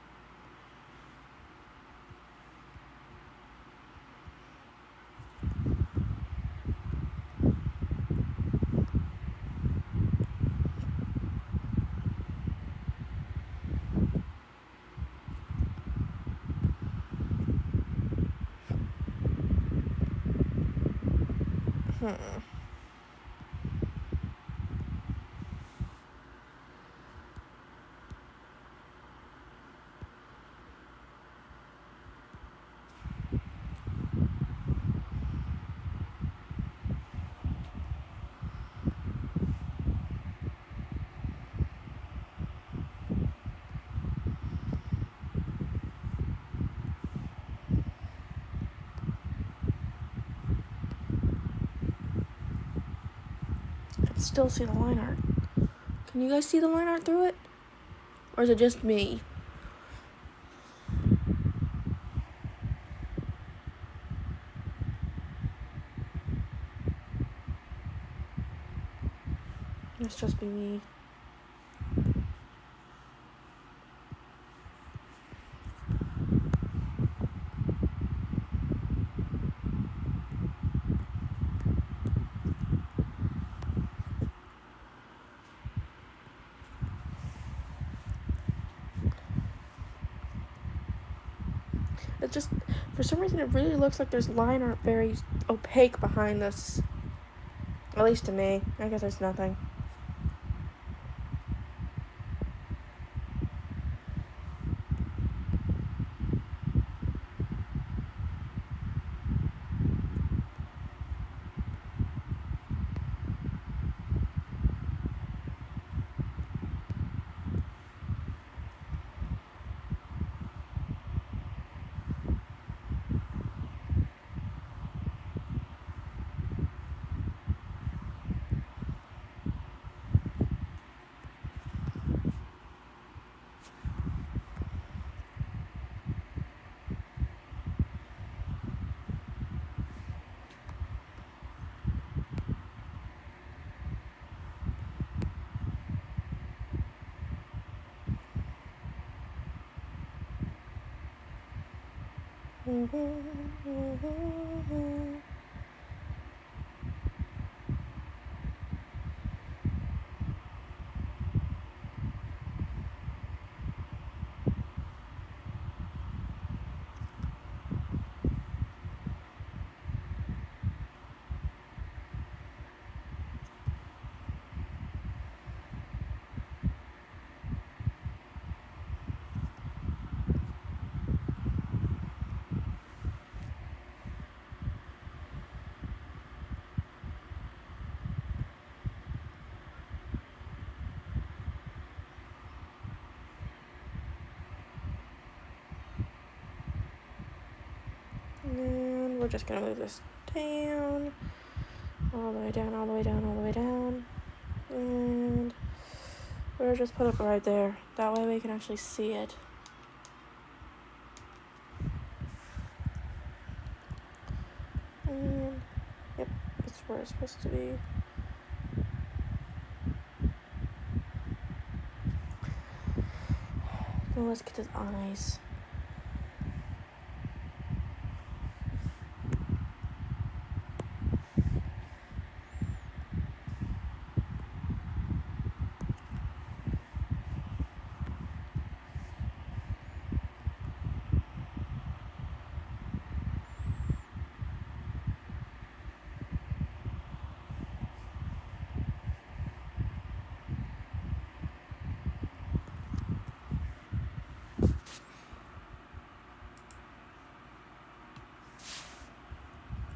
I can still see the line art. Can you guys see the line art through it? Or is it just me? It's just be me. It just, for some reason, it really looks like there's line art very opaque behind this. At least to me. I guess there's nothing. And we're just gonna move this down, all the way down, all the way down, all the way down, and we'll just put it right there. That way we can actually see it. And yep, it's where it's supposed to be. Now let's get his eyes.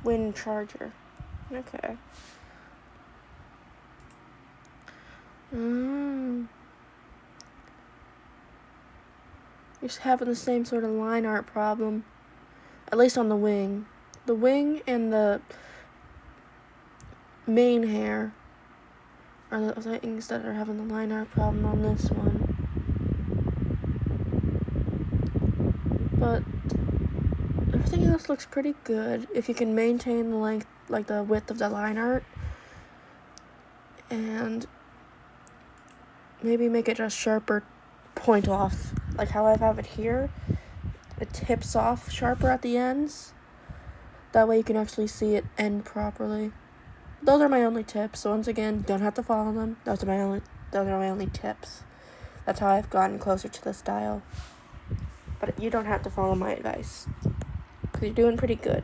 Wind charger. Okay. Just having the same sort of line art problem. At least on the wing. The wing and the main hair are the things that are having the line art problem on this one. But everything else looks pretty good if you can maintain the length, like the width of the line art, and maybe make it just sharper, point off, like how I have it here. It tips off sharper at the ends. That way you can actually see it end properly. Those are my only tips. So once again, don't have to follow them. Those are my only tips. That's how I've gotten closer to the style. But you don't have to follow my advice, because you're doing pretty good.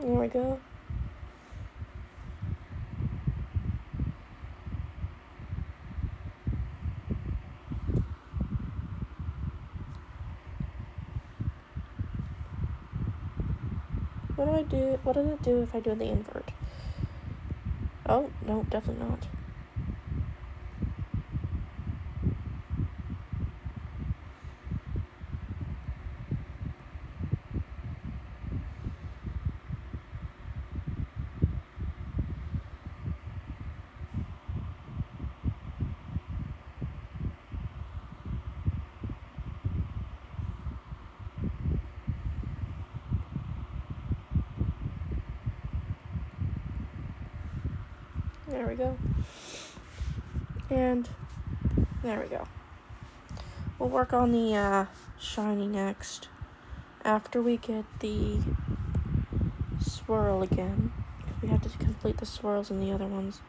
There we go. What do I do? What does it do if I do the invert? Oh, no, definitely not. There we go. And there we go. We'll work on the shiny next, after we get the swirl again. We have to complete the swirls in the other ones.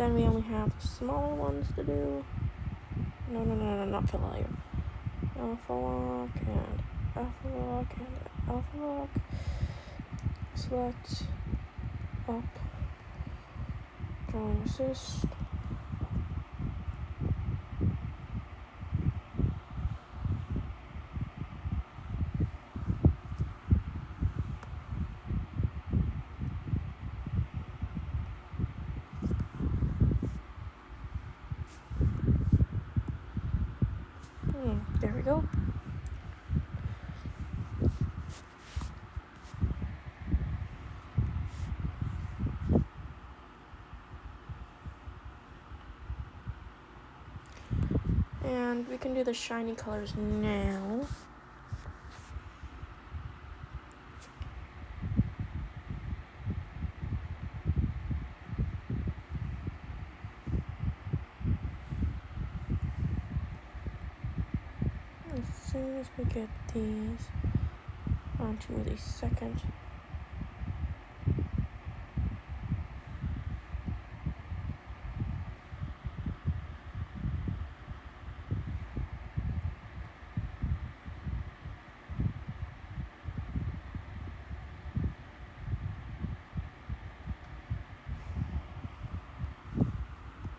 Then we only have the smaller ones to do. No, not fill layer. Alpha lock and alpha lock and alpha lock. Select up. Drawing assist. There we go. And we can do the shiny colors now. As soon as we get these onto the second.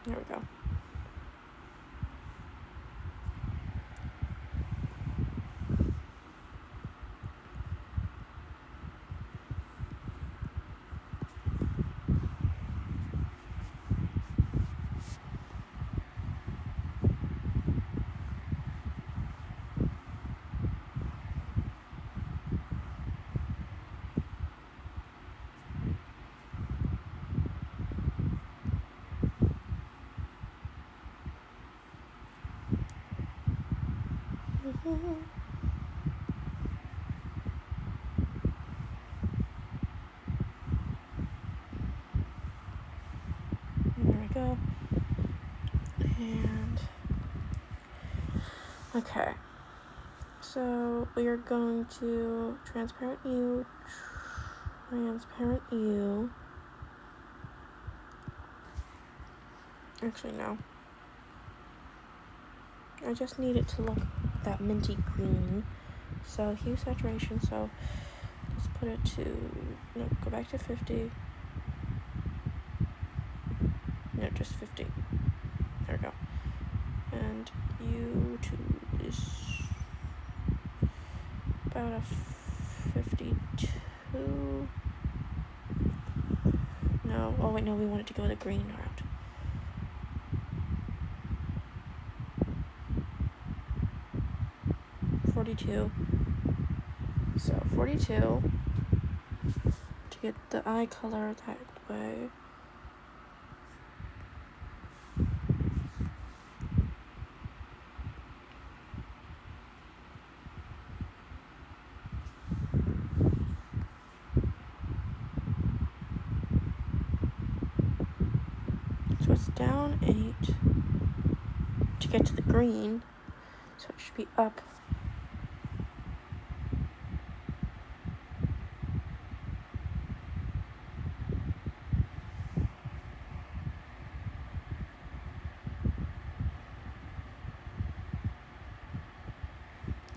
There we go. There we go. And okay, so we are going to transparent U. Actually, no. I just need it to look that minty green. So hue saturation, so let's put it to, no, go back to 50. No, just 50. There we go. And U2 is about a 52. No, oh wait, no, we wanted to go the green route. So 42 to get the eye color that way. So it's down 8 to get to the green, so it should be up.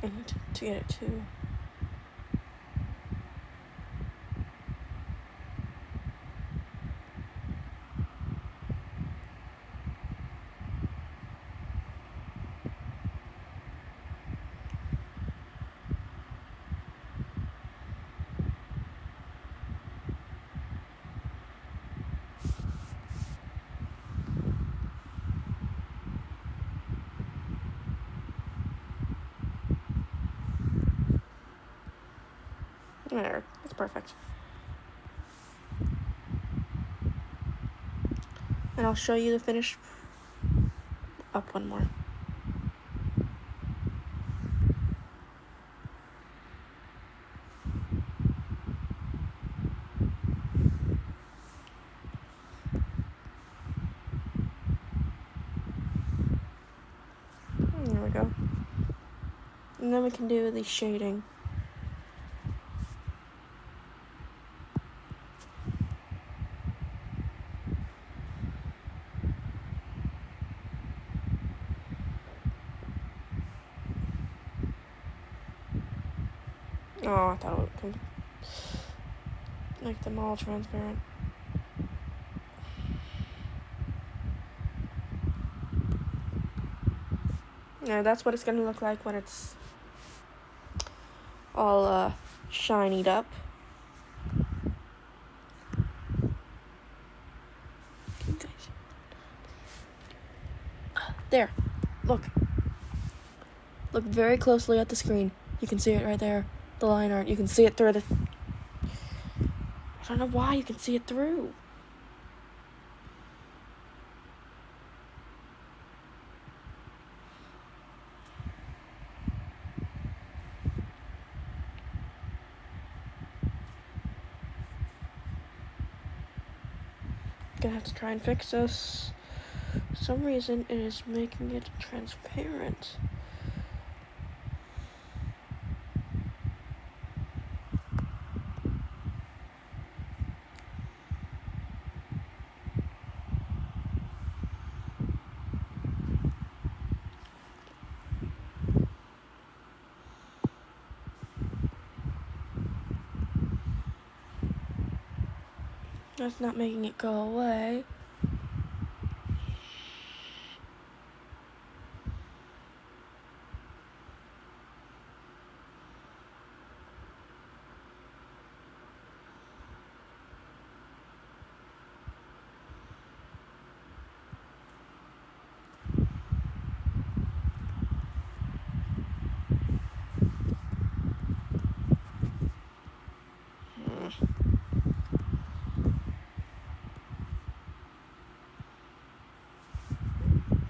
And to get it to there. That's perfect. And I'll show you the finish up one more. There we go. And then we can do the shading. Oh, I thought it would make them all transparent. Yeah, that's what it's gonna look like when it's all shinied up. There, look. Look very closely at the screen. You can see it right there. The line art. You can see it through the... I don't know why you can see it through. Gonna have to try and fix this. For some reason it is making it transparent. That's not making it go away.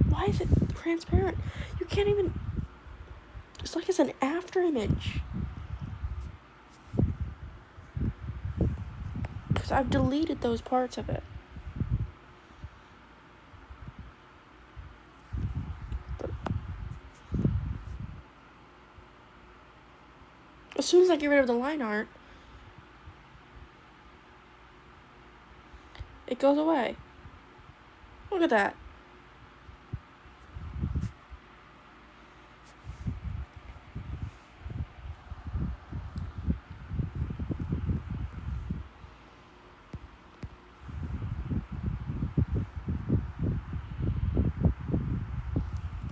Why is it transparent? You can't even... It's like it's an after image. Because I've deleted those parts of it. But as soon as I get rid of the line art, it goes away. Look at that.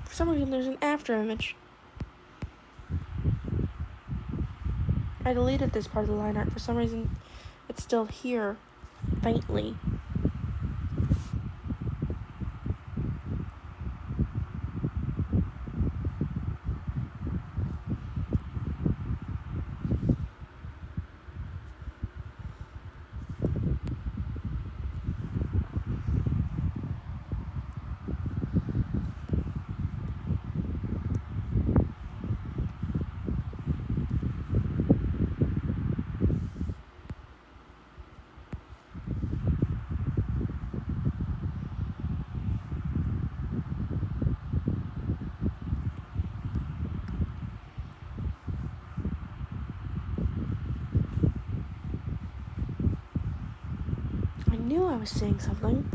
For some reason, there's an after image. I deleted this part of the line art. For some reason, it's still here, faintly. I knew I was seeing something.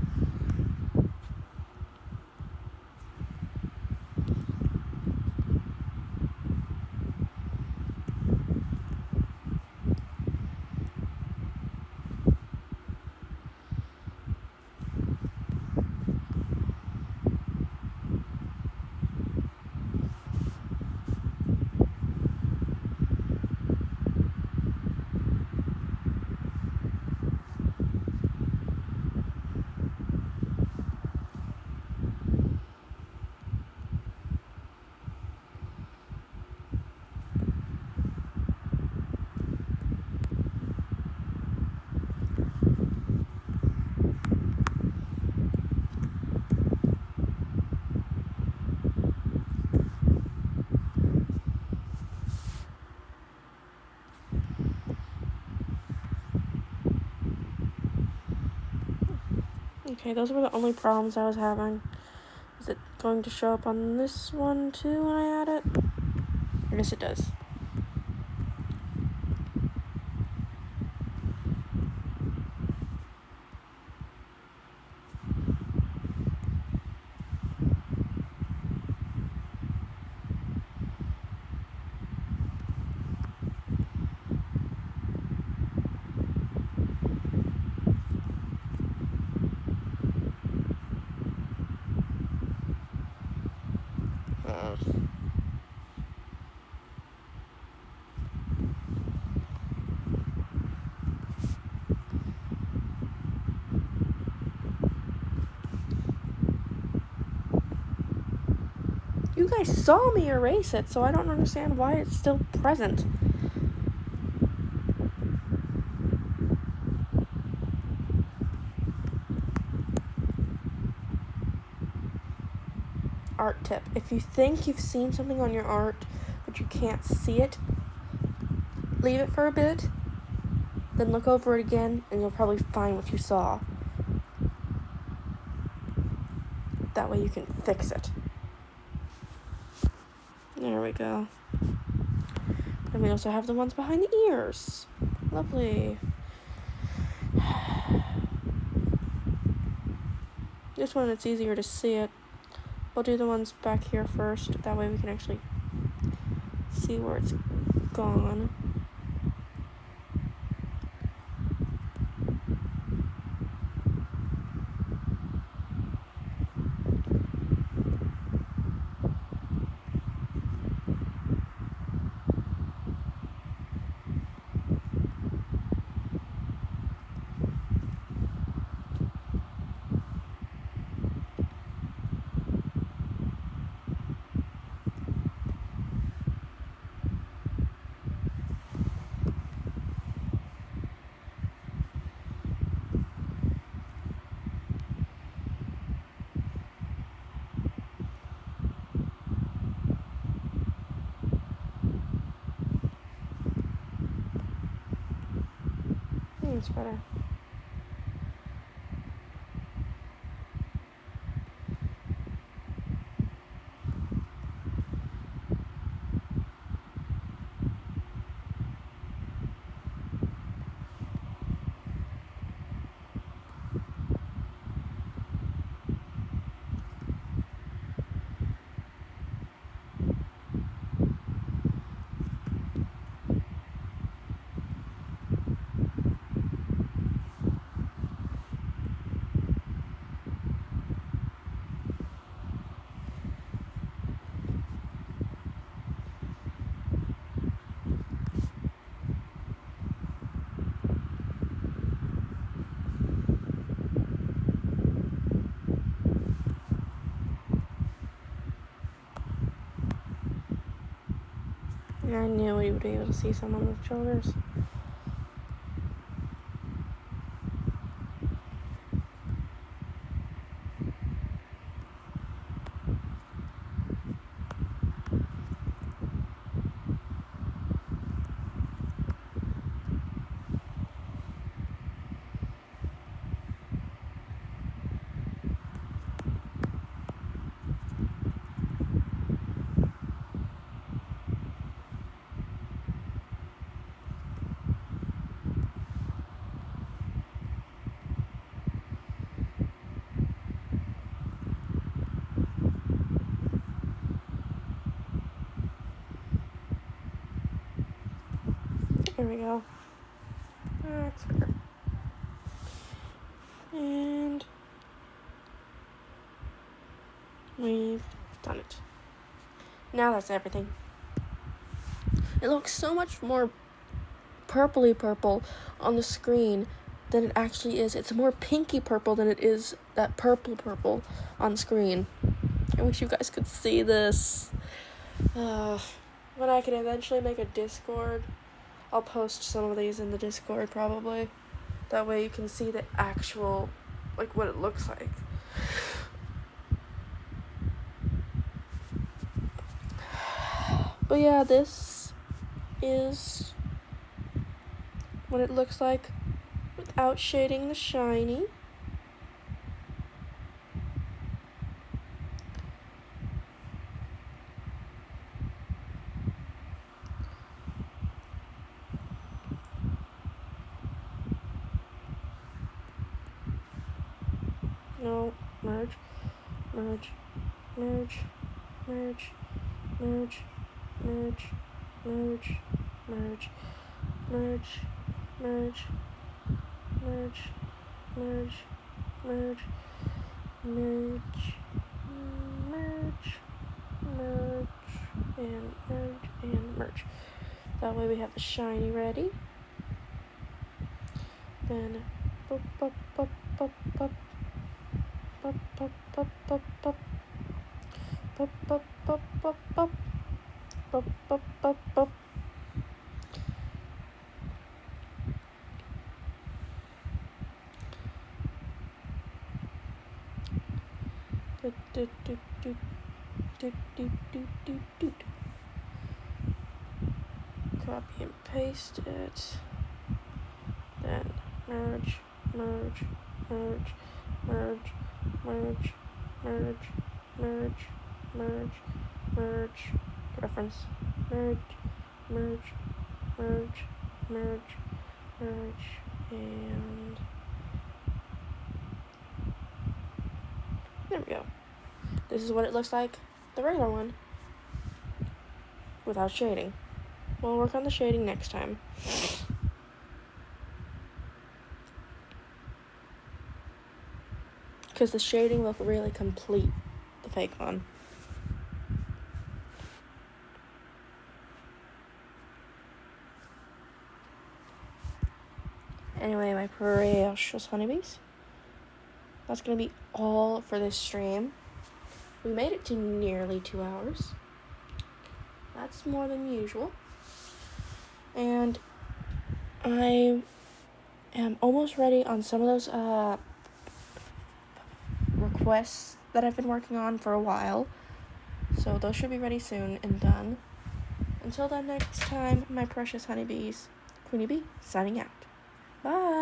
Okay, those were the only problems I was having. Is it going to show up on this one too when I add it? I guess it does. you guys saw me erase it, so I don't understand why it's still present. Art tip. If you think you've seen something on your art, but you can't see it, leave it for a bit, then look over it again, and you'll probably find what you saw. That way you can fix it. There we go. And we also have the ones behind the ears. Lovely. This one, it's easier to see it. We'll do the ones back here first. That way we can actually see where it's gone. It's better. I knew we would be able to see some on the shoulders. Here we go. That's better. And we've done it. Now that's everything. It looks so much more purpley purple on the screen than it actually is. It's more pinky purple than it is that purple on screen. I wish you guys could see this. When I can eventually make a Discord, I'll post some of these in the Discord probably. That way you can see the actual, like, what it looks like. But yeah, this is what it looks like without shading the shiny. No, merge, merge, merge, merge, merge, merge, merge, merge, merge, merge, merge, merge, merge, merge, merge, merge, and merge, and merge. That way we have the shiny ready. Then, pop, pop, pop, pop, pop. Pop, pop, pop, pop, pop. Bup, bup, bup, bup, bup. Bup, bup, bup, bup. Doot, doot, doot, doot. Doot, doot, doot, doot, doot. Copy and paste it. Then merge, merge, merge, merge, merge, merge, merge, merge, merge, reference, merge, merge, merge, merge, merge, and there we go. This is what it looks like, the regular one, without shading. We'll work on the shading next time. Because the shading will really complete the fake one. Anyway, my precious honeybees, that's going to be all for this stream. We made it to nearly 2 hours. That's more than usual. And I am almost ready on some of those requests that I've been working on for a while. So those should be ready soon and done. Until then, next time, my precious honeybees, Queenie Bee, signing out. Bye!